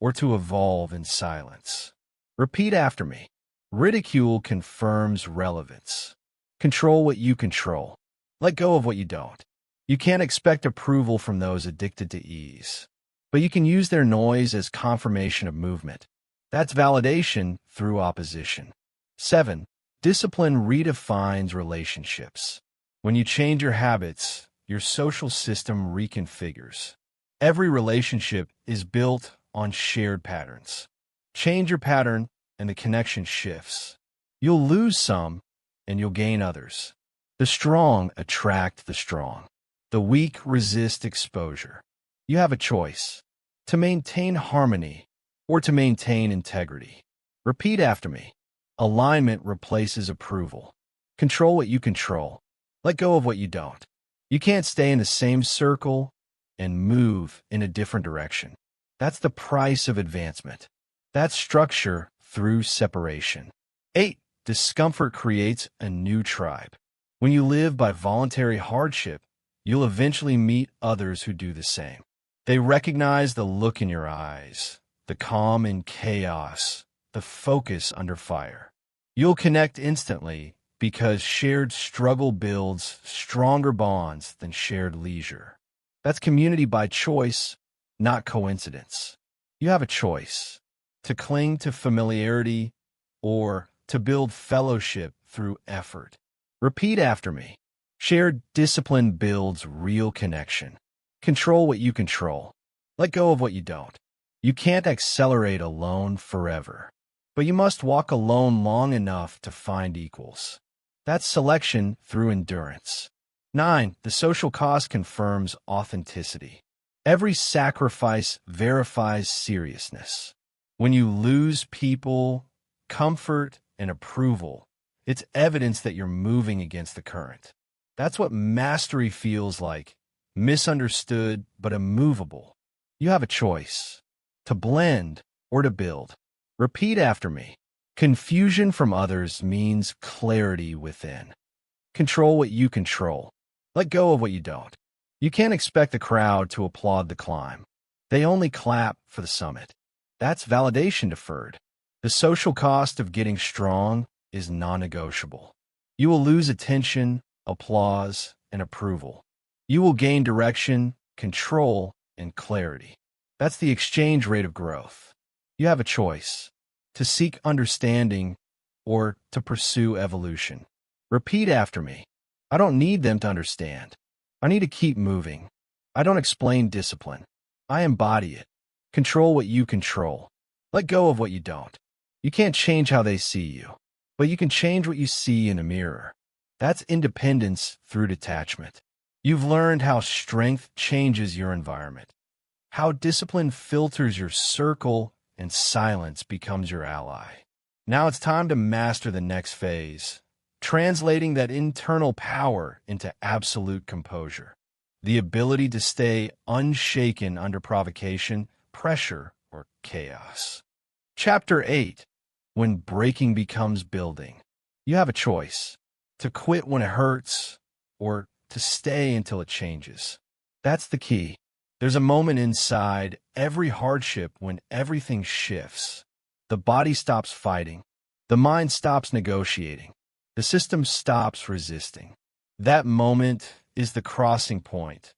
or to evolve in silence. Repeat after me. Ridicule confirms relevance. Control what you control. Let go of what you don't. You can't expect approval from those addicted to ease, but you can use their noise as confirmation of movement. That's validation through opposition. 7. Discipline redefines relationships. When you change your habits, your social system reconfigures. Every relationship is built on shared patterns. Change your pattern and the connection shifts. You'll lose some and you'll gain others. The strong attract the strong. The weak resist exposure. You have a choice: to maintain harmony or to maintain integrity. Repeat after me. Alignment replaces approval. Control what you control. Let go of what you don't. You can't stay in the same circle and move in a different direction. That's the price of advancement. That's structure through separation. 8. Discomfort creates a new tribe. When you live by voluntary hardship, you'll eventually meet others who do the same. They recognize the look in your eyes, the calm in chaos, the focus under fire. You'll connect instantly because shared struggle builds stronger bonds than shared leisure. That's community by choice, not coincidence. You have a choice: to cling to familiarity or to build fellowship through effort. Repeat after me. Shared discipline builds real connection. Control what you control. Let go of what you don't. You can't accelerate alone forever, but you must walk alone long enough to find equals. That's selection through endurance. 9. The social cost confirms authenticity. Every sacrifice verifies seriousness. When you lose people, comfort, and approval, it's evidence that you're moving against the current. That's what mastery feels like: misunderstood but immovable. You have a choice: to blend or to build. Repeat after me. Confusion from others means clarity within. Control what you control. Let go of what you don't. You can't expect the crowd to applaud the climb. They only clap for the summit. That's validation deferred. The social cost of getting strong is non-negotiable. You will lose attention, applause, and approval. You will gain direction, control, and clarity. That's the exchange rate of growth. You have a choice: to seek understanding or to pursue evolution. Repeat after me. I don't need them to understand. I need to keep moving. I don't explain discipline. I embody it. Control what you control. Let go of what you don't. You can't change how they see you, but you can change what you see in a mirror. That's independence through detachment. You've learned how strength changes your environment, how discipline filters your circle, and silence becomes your ally. Now it's time to master the next phase, translating that internal power into absolute composure. The ability to stay unshaken under provocation, pressure, or chaos. Chapter 8. When breaking becomes building. You have a choice: to quit when it hurts or to stay until it changes. That's the key. There's a moment inside every hardship when everything shifts. The body stops fighting. The mind stops negotiating. The system stops resisting. That moment is the crossing point,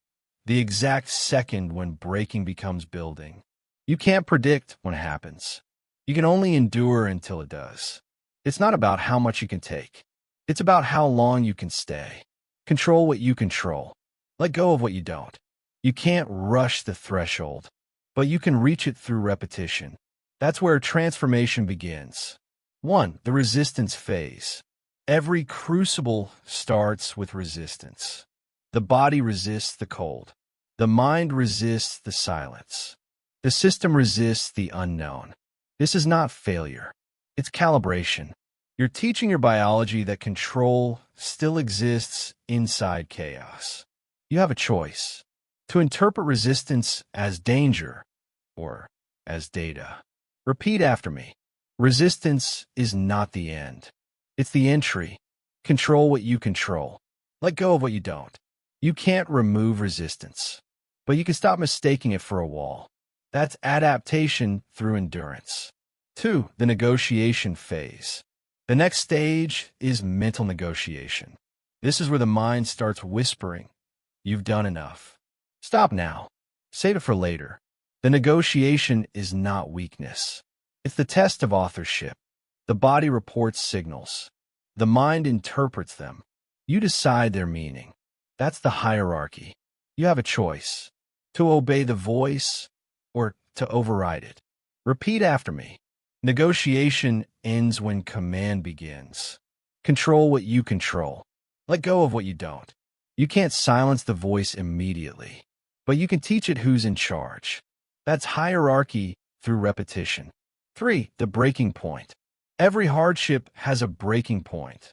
the exact second when breaking becomes building. You can't predict when it happens. You can only endure until it does. It's not about how much you can take. It's about how long you can stay. Control what you control. Let go of what you don't. You can't rush the threshold, but you can reach it through repetition. That's where transformation begins. 1. The resistance phase. Every crucible starts with resistance. The body resists the cold. The mind resists the silence. The system resists the unknown. This is not failure. It's calibration. You're teaching your biology that control still exists inside chaos. You have a choice: to interpret resistance as danger or as data. Repeat after me. Resistance is not the end. It's the entry. Control what you control. Let go of what you don't. You can't remove resistance, but you can stop mistaking it for a wall. That's adaptation through endurance. 2. The negotiation phase. The next stage is mental negotiation. This is where the mind starts whispering, "You've done enough. Stop now. Save it for later." The negotiation is not weakness. It's the test of authorship. The body reports signals. The mind interprets them. You decide their meaning. That's the hierarchy. You have a choice: to obey the voice or to override it. Repeat after me. Negotiation ends when command begins. Control what you control. Let go of what you don't. You can't silence the voice immediately, but you can teach it who's in charge. That's hierarchy through repetition. 3. The breaking point. Every hardship has a breaking point,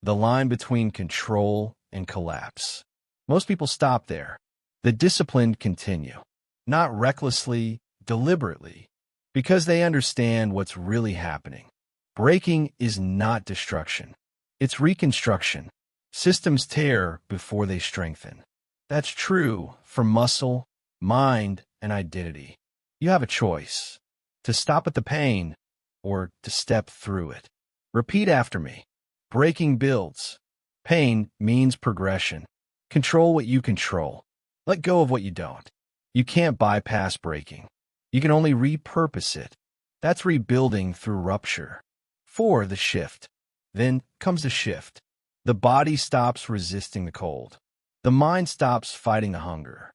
the line between control and collapse. Most people stop there. The disciplined continue, not recklessly, deliberately, because they understand what's really happening. Breaking is not destruction. It's reconstruction. Systems tear before they strengthen. That's true for muscle, mind, and identity. You have a choice: to stop at the pain or to step through it. Repeat after me. Breaking builds. Pain means progression. Control what you control. Let go of what you don't. You can't bypass breaking. You can only repurpose it. That's rebuilding through rupture. 4. The shift. Then comes the shift. The body stops resisting the cold. The mind stops fighting the hunger.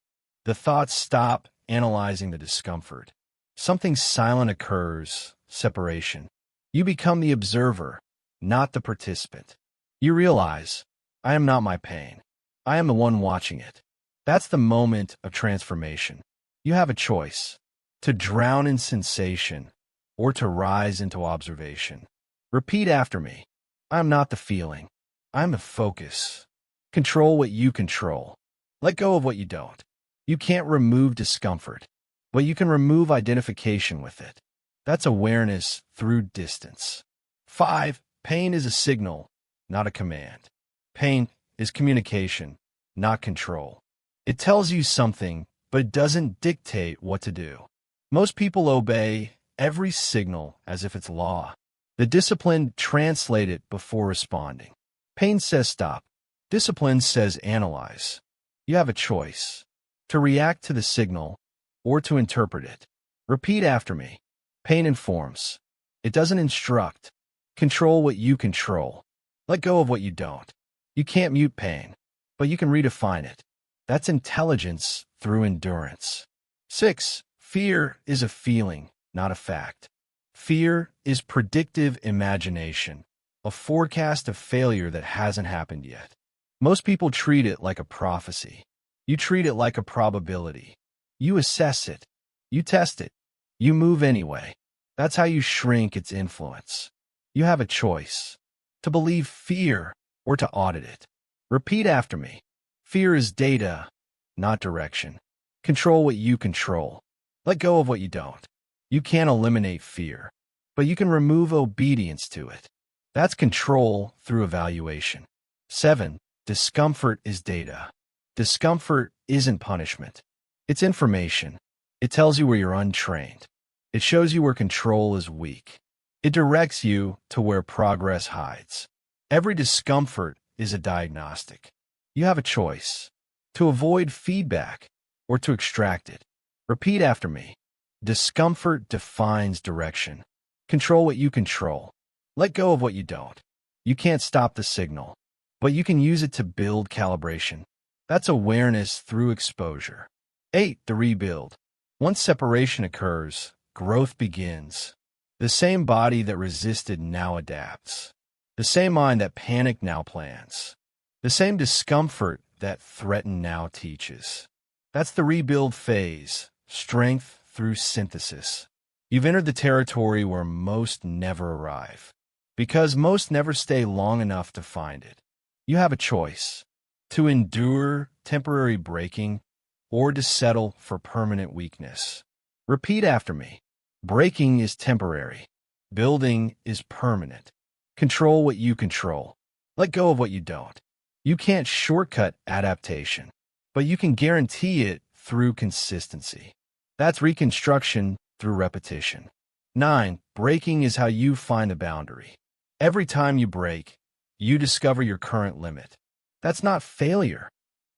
The thoughts stop analyzing the discomfort. Something silent occurs: separation. You become the observer, not the participant. You realize, I am not my pain. I am the one watching it. That's the moment of transformation. You have a choice: to drown in sensation or to rise into observation. Repeat after me. I am not the feeling. I am the focus. Control what you control. Let go of what you don't. You can't remove discomfort, but you can remove identification with it. That's awareness through distance. 5. Pain is a signal, not a command. Pain is communication, not control. It tells you something, but it doesn't dictate what to do. Most people obey every signal as if it's law. The discipline translate it before responding. Pain says stop. Discipline says analyze. You have a choice: to react to the signal or to interpret it. Repeat after me. Pain informs. It doesn't instruct. Control what you control. Let go of what you don't. You can't mute pain, but you can redefine it. That's intelligence through endurance. 6. Fear is a feeling, not a fact. Fear is predictive imagination, a forecast of failure that hasn't happened yet. Most people treat it like a prophecy. You treat it like a probability. You assess it. You test it. You move anyway. That's how you shrink its influence. You have a choice: to believe fear or to audit it. Repeat after me. Fear is data, not direction. Control what you control. Let go of what you don't. You can't eliminate fear, but you can remove obedience to it. That's control through evaluation. 7. Discomfort is data. Discomfort isn't punishment. It's information. It tells you where you're untrained. It shows you where control is weak. It directs you to where progress hides. Every discomfort is a diagnostic. You have a choice: to avoid feedback or to extract it. Repeat after me. Discomfort defines direction. Control what you control. Let go of what you don't. You can't stop the signal, but you can use it to build calibration. That's awareness through exposure. 8. The rebuild. Once separation occurs, growth begins. The same body that resisted now adapts. The same mind that panicked now plans. The same discomfort that threatened now teaches. That's the rebuild phase, strength through synthesis. You've entered the territory where most never arrive, because most never stay long enough to find it. You have a choice: to endure temporary breaking or to settle for permanent weakness. Repeat after me. Breaking is temporary. Building is permanent. Control what you control. Let go of what you don't. You can't shortcut adaptation, but you can guarantee it through consistency. That's reconstruction through repetition. 9. Breaking is how you find a boundary. Every time you break, you discover your current limit. That's not failure.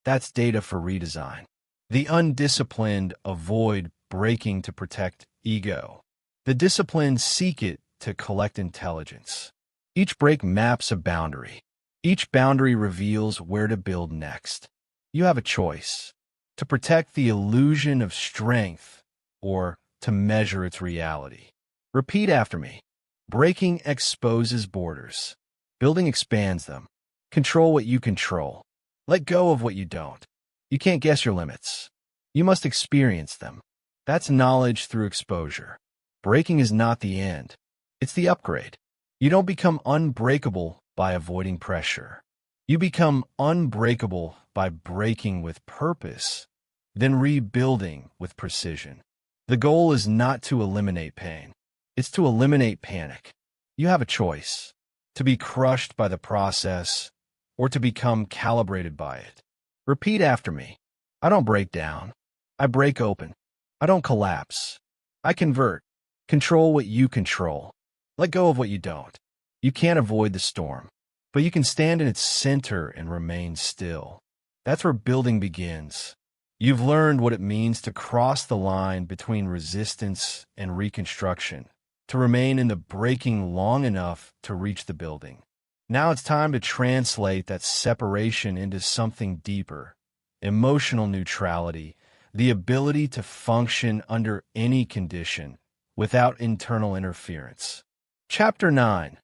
That's data for redesign. The undisciplined avoid breaking to protect ego. The disciplined seek it to collect intelligence. Each break maps a boundary. Each boundary reveals where to build next. You have a choice: to protect the illusion of strength or to measure its reality. Repeat after me. Breaking exposes borders. Building expands them. Control what you control. Let go of what you don't. You can't guess your limits. You must experience them. That's knowledge through exposure. Breaking is not the end. It's the upgrade. You don't become unbreakable by avoiding pressure. You become unbreakable by breaking with purpose, then rebuilding with precision. The goal is not to eliminate pain. It's to eliminate panic. You have a choice: to be crushed by the process or to become calibrated by it. Repeat after me. I don't break down. I break open. I don't collapse. I convert. Control what you control. Let go of what you don't. You can't avoid the storm, but you can stand in its center and remain still. That's where building begins. You've learned what it means to cross the line between resistance and reconstruction, to remain in the breaking long enough to reach the building. Now it's time to translate that separation into something deeper: emotional neutrality, the ability to function under any condition without internal interference. Chapter 9.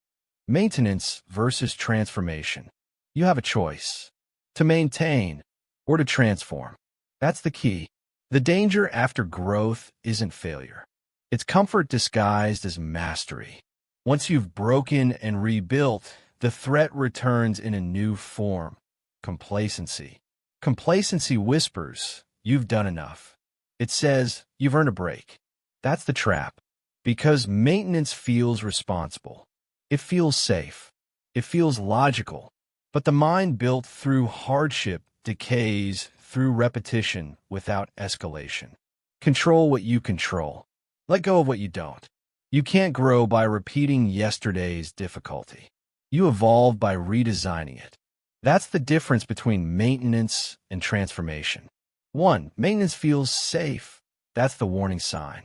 Maintenance versus transformation. You have a choice: to maintain or to transform. That's the key. The danger after growth isn't failure. It's comfort disguised as mastery. Once you've broken and rebuilt, the threat returns in a new form: complacency. Complacency whispers, "You've done enough." It says, "You've earned a break." That's the trap, because maintenance feels responsible. It feels safe. It feels logical. But the mind built through hardship decays through repetition without escalation. Control what you control. Let go of what you don't. You can't grow by repeating yesterday's difficulty. You evolve by redesigning it. That's the difference between maintenance and transformation. 1. Maintenance feels safe. That's the warning sign.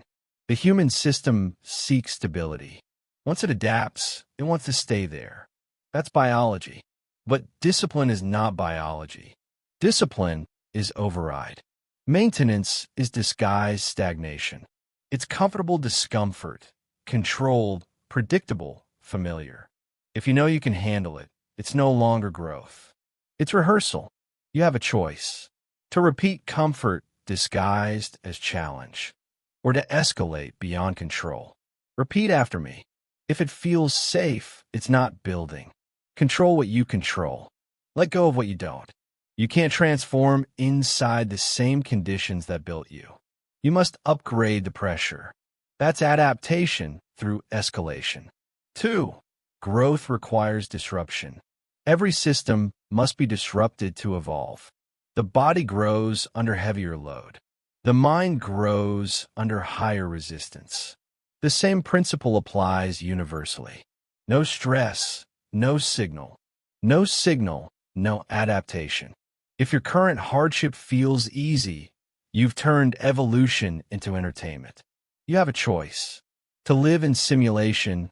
The human system seeks stability. Once it adapts, it wants to stay there. That's biology. But discipline is not biology. Discipline is override. Maintenance is disguised stagnation. It's comfortable discomfort, controlled, predictable, familiar. If you know you can handle it, it's no longer growth. It's rehearsal. You have a choice. To repeat comfort disguised as challenge, or to escalate beyond control. Repeat after me. If it feels safe, it's not building. Control what you control. Let go of what you don't. You can't transform inside the same conditions that built you. You must upgrade the pressure. That's adaptation through escalation. 2. Growth requires disruption. Every system must be disrupted to evolve. The body grows under heavier load. The mind grows under higher resistance. The same principle applies universally. No stress, no signal. No signal, no adaptation. If your current hardship feels easy, you've turned evolution into entertainment. You have a choice: to live in simulation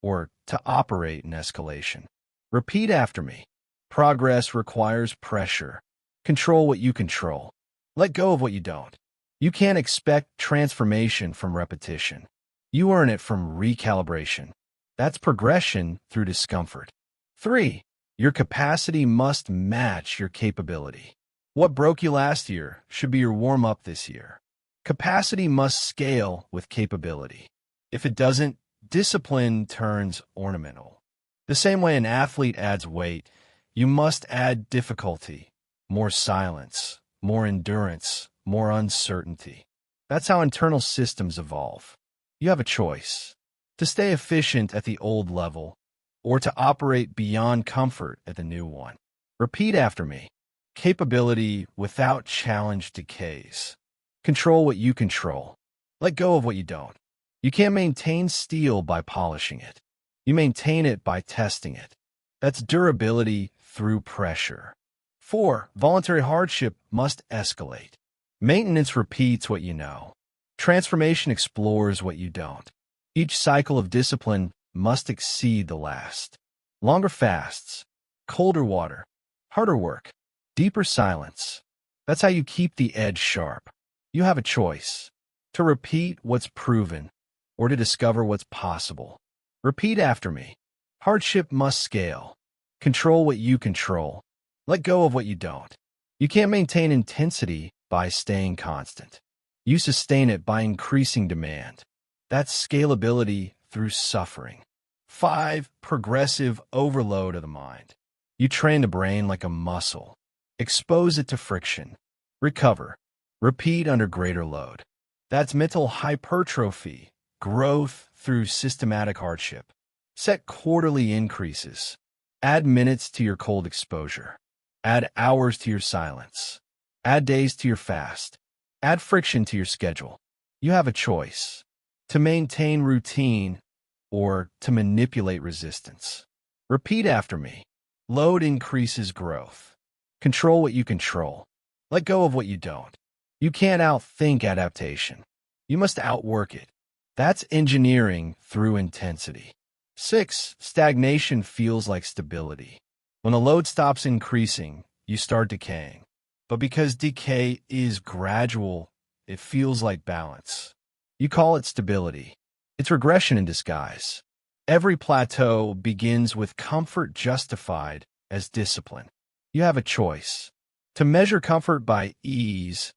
or to operate in escalation. Repeat after me. Progress requires pressure. Control what you control. Let go of what you don't. You can't expect transformation from repetition. You earn it from recalibration. That's progression through discomfort. 3. Your capacity must match your capability. What broke you last year should be your warm-up this year. Capacity must scale with capability. If it doesn't, discipline turns ornamental. The same way an athlete adds weight, you must add difficulty, more silence, more endurance, more uncertainty. That's how internal systems evolve. You have a choice: to stay efficient at the old level or to operate beyond comfort at the new one. Repeat after me. Capability without challenge decays. Control what you control. Let go of what you don't. You can't maintain steel by polishing it. You maintain it by testing it. That's durability through pressure. 4. Voluntary hardship must escalate. Maintenance repeats what you know. Transformation explores what you don't. Each cycle of discipline must exceed the last. Longer fasts, colder water, harder work, deeper silence. That's how you keep the edge sharp. You have a choice: to repeat what's proven or to discover what's possible. Repeat after me. Hardship must scale. Control what you control. Let go of what you don't. You can't maintain intensity by staying constant. You sustain it by increasing demand. That's scalability through suffering. 5. Progressive overload of the mind. You train the brain like a muscle. Expose it to friction. Recover. Repeat under greater load. That's mental hypertrophy, growth through systematic hardship. Set quarterly increases. Add minutes to your cold exposure. Add hours to your silence. Add days to your fast. Add friction to your schedule. You have a choice: to maintain routine or to manipulate resistance. Repeat after me. Load increases growth. Control what you control. Let go of what you don't. You can't outthink adaptation. You must outwork it. That's engineering through intensity. 6. Stagnation feels like stability. When the load stops increasing, you start decaying. But because decay is gradual, it feels like balance. You call it stability. It's regression in disguise. Every plateau begins with comfort justified as discipline. You have a choice: to measure comfort by ease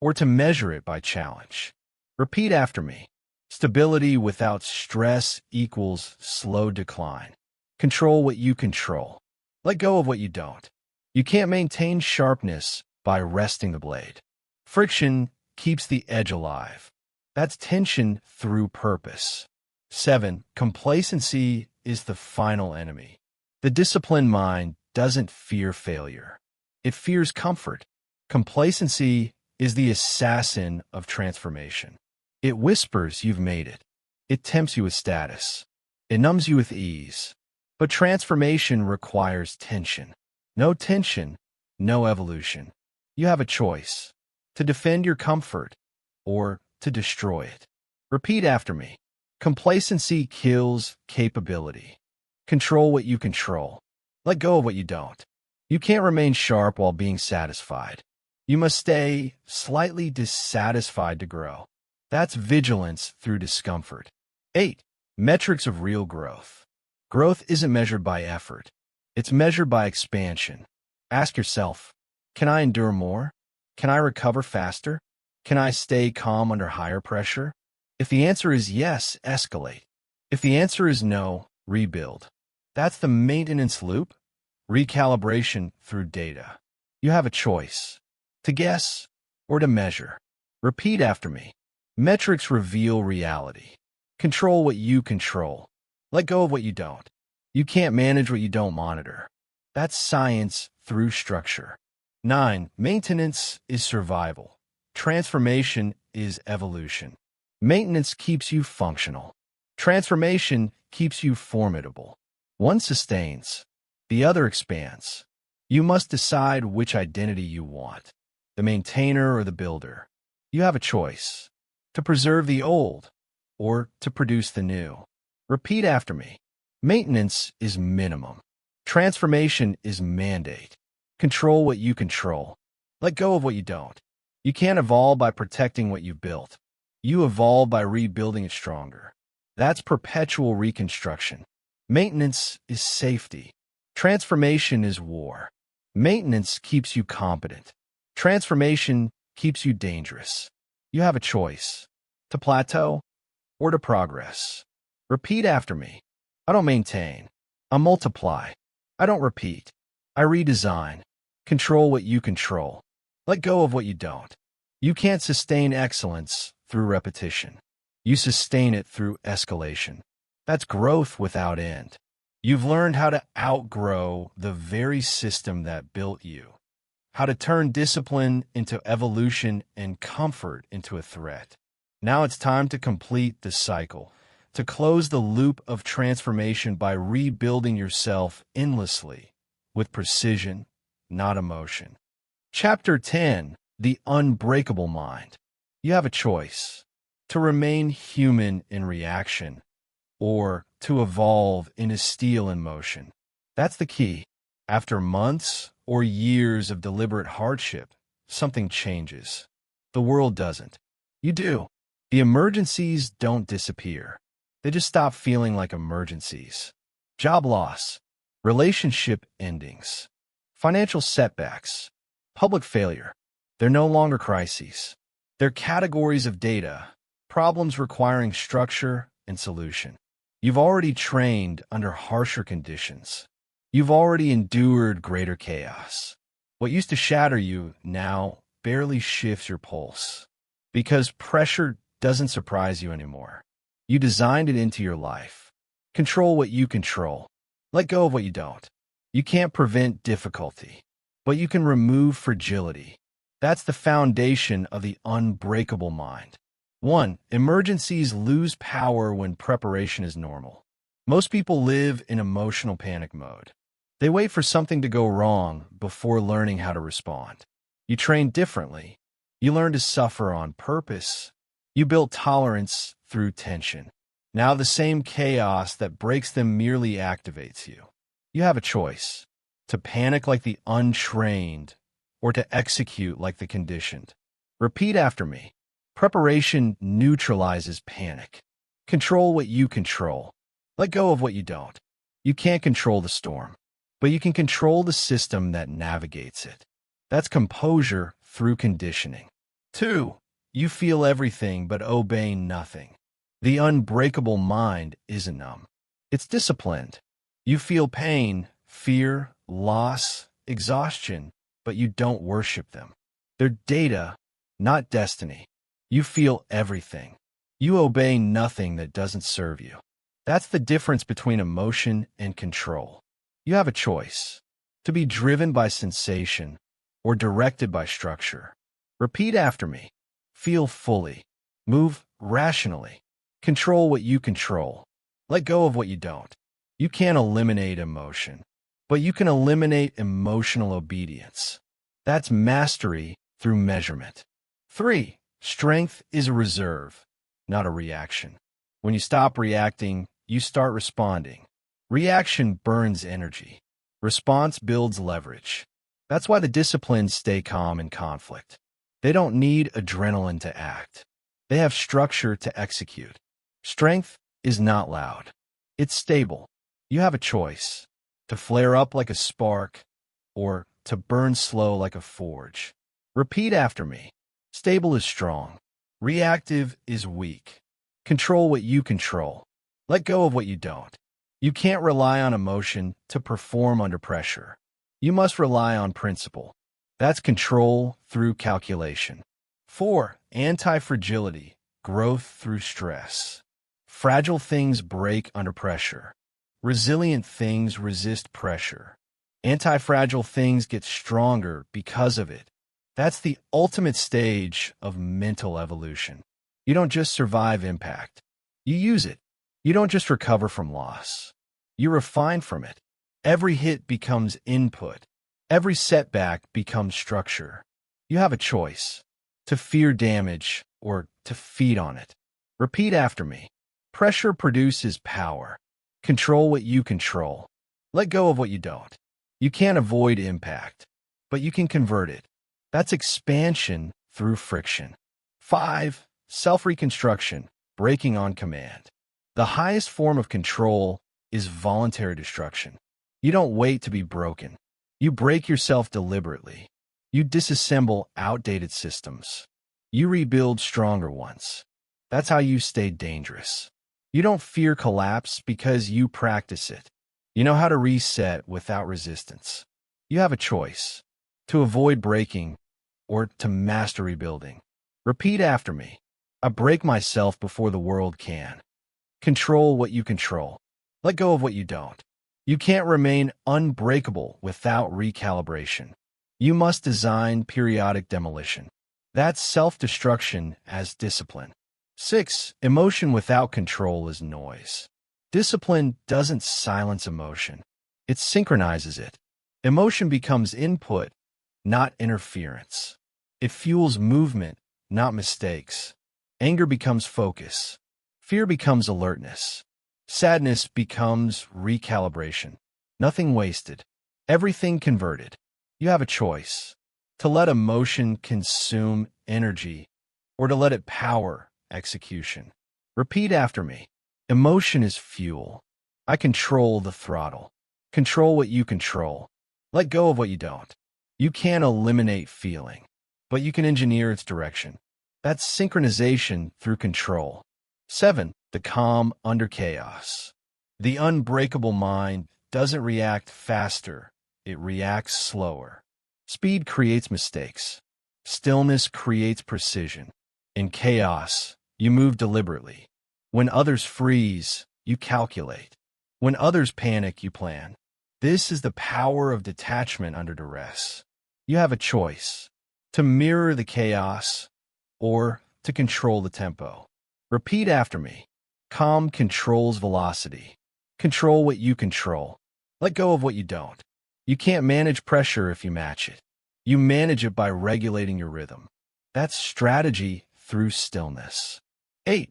or to measure it by challenge. Repeat after me. Stability without stress equals slow decline. Control what you control. Let go of what you don't. You can't maintain sharpness by resting the blade. Friction keeps the edge alive. That's tension through purpose. 7. Complacency is the final enemy. The disciplined mind doesn't fear failure. It fears comfort. Complacency is the assassin of transformation. It whispers you've made it. It tempts you with status. It numbs you with ease. But transformation requires tension. No tension, no evolution. You have a choice: to defend your comfort or to destroy it. Repeat after me. Complacency kills capability. Control what you control. Let go of what you don't. You can't remain sharp while being satisfied. You must stay slightly dissatisfied to grow. That's vigilance through discomfort. 8. Metrics of real growth. Growth isn't measured by effort. It's measured by expansion. Ask yourself, can I endure more? Can I recover faster? Can I stay calm under higher pressure? If the answer is yes, escalate. If the answer is no, rebuild. That's the maintenance loop, recalibration through data. You have a choice: to guess or to measure. Repeat after me. Metrics reveal reality. Control what you control. Let go of what you don't. You can't manage what you don't monitor. That's science through structure. 9. Maintenance is survival. Transformation is evolution. Maintenance keeps you functional. Transformation keeps you formidable. One sustains, the other expands. You must decide which identity you want, the maintainer or the builder. You have a choice: to preserve the old or to produce the new. Repeat after me. Maintenance is minimum. Transformation is mandate. Control what you control. Let go of what you don't. You can't evolve by protecting what you've built. You evolve by rebuilding it stronger. That's perpetual reconstruction. Maintenance is safety. Transformation is war. Maintenance keeps you competent. Transformation keeps you dangerous. You have a choice: to plateau or to progress. Repeat after me. I don't maintain. I multiply. I don't repeat. I redesign. Control what you control. Let go of what you don't. You can't sustain excellence through repetition. You sustain it through escalation. That's growth without end. You've learned how to outgrow the very system that built you, how to turn discipline into evolution and comfort into a threat. Now it's time to complete the cycle, to close the loop of transformation by rebuilding yourself endlessly with precision, not emotion. Chapter 10. The Unbreakable Mind. You have a choice: to remain human in reaction or to evolve into steel in motion. That's the key. After months or years of deliberate hardship, something changes. The world doesn't. You do. The emergencies don't disappear. They just stop feeling like emergencies. Job loss, relationship endings, financial setbacks, public failure. They're no longer crises. They're categories of data, problems requiring structure and solution. You've already trained under harsher conditions. You've already endured greater chaos. What used to shatter you now barely shifts your pulse, because pressure doesn't surprise you anymore. You designed it into your life. Control what you control. Let go of what you don't. You can't prevent difficulty, but you can remove fragility. That's the foundation of the unbreakable mind. 1. Emergencies lose power when preparation is normal. Most people live in emotional panic mode. They wait for something to go wrong before learning how to respond. You train differently. You learn to suffer on purpose. You build tolerance through tension. Now the same chaos that breaks them merely activates you. You have a choice: to panic like the untrained or to execute like the conditioned. Repeat after me. Preparation neutralizes panic. Control what you control. Let go of what you don't. You can't control the storm, but you can control the system that navigates it. That's composure through conditioning. 2. You feel everything but obey nothing. The unbreakable mind isn't numb. It's disciplined. You feel pain, fear, loss, exhaustion, but you don't worship them. They're data, not destiny. You feel everything. You obey nothing that doesn't serve you. That's the difference between emotion and control. You have a choice: to be driven by sensation or directed by structure. Repeat after me. Feel fully. Move rationally. Control what you control. Let go of what you don't. You can't eliminate emotion, but you can eliminate emotional obedience. That's mastery through measurement. 3. Strength is a reserve, not a reaction. When you stop reacting, you start responding. Reaction burns energy. Response builds leverage. That's why the disciplined stay calm in conflict. They don't need adrenaline to act. They have structure to execute. Strength is not loud. It's stable. You have a choice: to flare up like a spark or to burn slow like a forge. Repeat after me. Stable is strong. Reactive is weak. Control what you control. Let go of what you don't. You can't rely on emotion to perform under pressure. You must rely on principle. That's control through calculation. 4. Anti-fragility, growth through stress. Fragile things break under pressure. Resilient things resist pressure. Anti-fragile things get stronger because of it. That's the ultimate stage of mental evolution. You don't just survive impact. You use it. You don't just recover from loss. You refine from it. Every hit becomes input. Every setback becomes structure. You have a choice: to fear damage or to feed on it. Repeat after me. Pressure produces power. Control what you control. Let go of what you don't. You can't avoid impact, but you can convert it. That's expansion through friction. 5. Self-reconstruction, breaking on command. The highest form of control is voluntary destruction. You don't wait to be broken. You break yourself deliberately. You disassemble outdated systems. You rebuild stronger ones. That's how you stay dangerous. You don't fear collapse because you practice it. You know how to reset without resistance. You have a choice: to avoid breaking or to master rebuilding. Repeat after me. I break myself before the world can. Control what you control. Let go of what you don't. You can't remain unbreakable without recalibration. You must design periodic demolition. That's self-destruction as discipline. 6. Emotion without control is noise. Discipline doesn't silence emotion. It synchronizes it. Emotion becomes input, not interference. It fuels movement, not mistakes. Anger becomes focus. Fear becomes alertness. Sadness becomes recalibration. Nothing wasted. Everything converted. You have a choice: to let emotion consume energy or to let it power execution. Repeat after me. Emotion is fuel. I control the throttle. Control what you control. Let go of what you don't. You can't eliminate feeling, but you can engineer its direction. That's synchronization through control. 7. The calm under chaos. The unbreakable mind doesn't react faster, it reacts slower. Speed creates mistakes. Stillness creates precision. In chaos, you move deliberately. When others freeze, you calculate. When others panic, you plan. This is the power of detachment under duress. You have a choice: to mirror the chaos or to control the tempo. Repeat after me. Calm controls velocity. Control what you control. Let go of what you don't. You can't manage pressure if you match it. You manage it by regulating your rhythm. That's strategy through stillness. 8.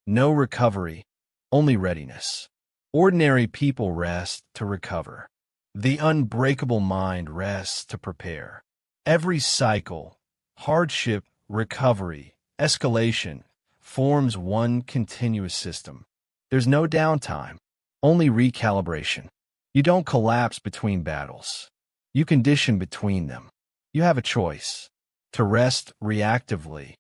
No recovery, only readiness. Ordinary people rest to recover. The unbreakable mind rests to prepare. Every cycle, hardship, recovery, escalation, forms one continuous system. There's no downtime, only recalibration. You don't collapse between battles. You condition between them. You have a choice: to rest reactively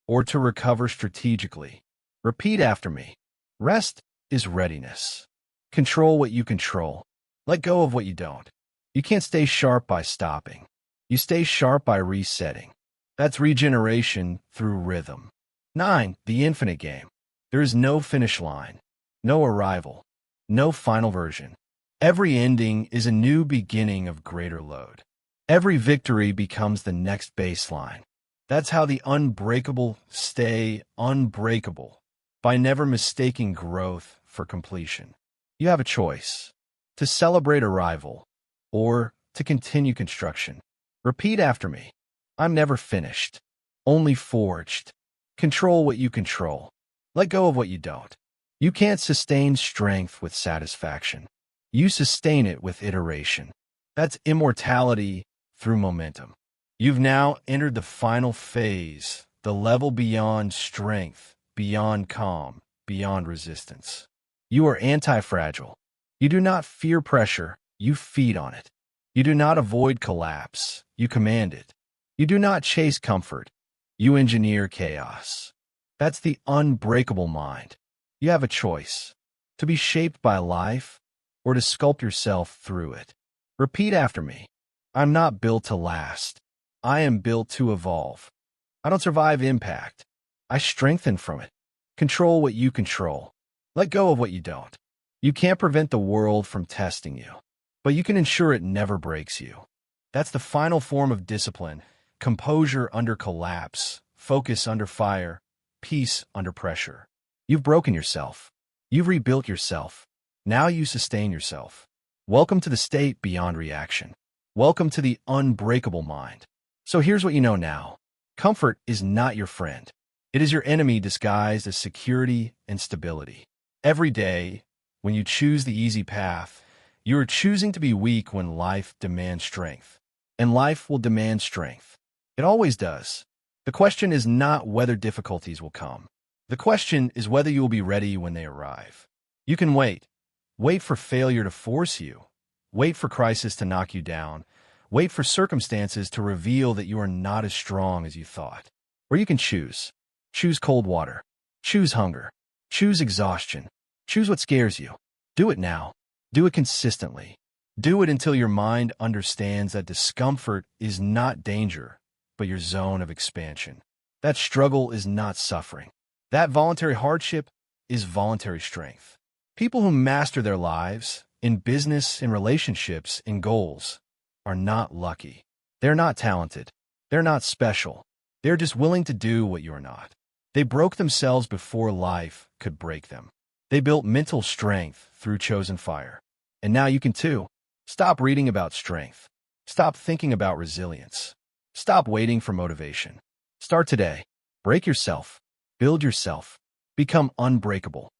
or to recover strategically. Repeat after me. Rest is readiness. Control what you control. Let go of what you don't. You can't stay sharp by stopping. You stay sharp by resetting. That's regeneration through rhythm. 9. The infinite game. There is no finish line, no arrival, no final version. Every ending is a new beginning of greater load. Every victory becomes the next baseline. That's how the unbreakable stay unbreakable, by never mistaking growth for completion. You have a choice: to celebrate arrival or to continue construction. Repeat after me. I'm never finished, only forged. Control what you control. Let go of what you don't. You can't sustain strength with satisfaction. You sustain it with iteration. That's immortality through momentum. You've now entered the final phase, the level beyond strength, beyond calm, beyond resistance. You are anti-fragile. You do not fear pressure, you feed on it. You do not avoid collapse, you command it. You do not chase comfort, you engineer chaos. That's the unbreakable mind. You have a choice: to be shaped by life or to sculpt yourself through it. Repeat after me. I'm not built to last. I am built to evolve. I don't survive impact. I strengthen from it. Control what you control. Let go of what you don't. You can't prevent the world from testing you, but you can ensure it never breaks you. That's the final form of discipline: composure under collapse, focus under fire, peace under pressure. You've broken yourself. You've rebuilt yourself. Now you sustain yourself. Welcome to the state beyond reaction. Welcome to the unbreakable mind. So here's what you know now. Comfort is not your friend. It is your enemy disguised as security and stability. Every day, when you choose the easy path, you are choosing to be weak when life demands strength. And life will demand strength. It always does. The question is not whether difficulties will come. The question is whether you will be ready when they arrive. You can wait. Wait for failure to force you. Wait for crisis to knock you down. Wait for circumstances to reveal that you are not as strong as you thought. Or you can choose. Choose cold water. Choose hunger. Choose exhaustion. Choose what scares you. Do it now. Do it consistently. Do it until your mind understands that discomfort is not danger, but your zone of expansion. That struggle is not suffering. That voluntary hardship is voluntary strength. People who master their lives, in business, in relationships, in goals, are not lucky. They're not talented. They're not special. They're just willing to do what you're not. They broke themselves before life could break them. They built mental strength through chosen fire. And now you can too. Stop reading about strength. Stop thinking about resilience. Stop waiting for motivation. Start today. Break yourself. Build yourself. Become unbreakable.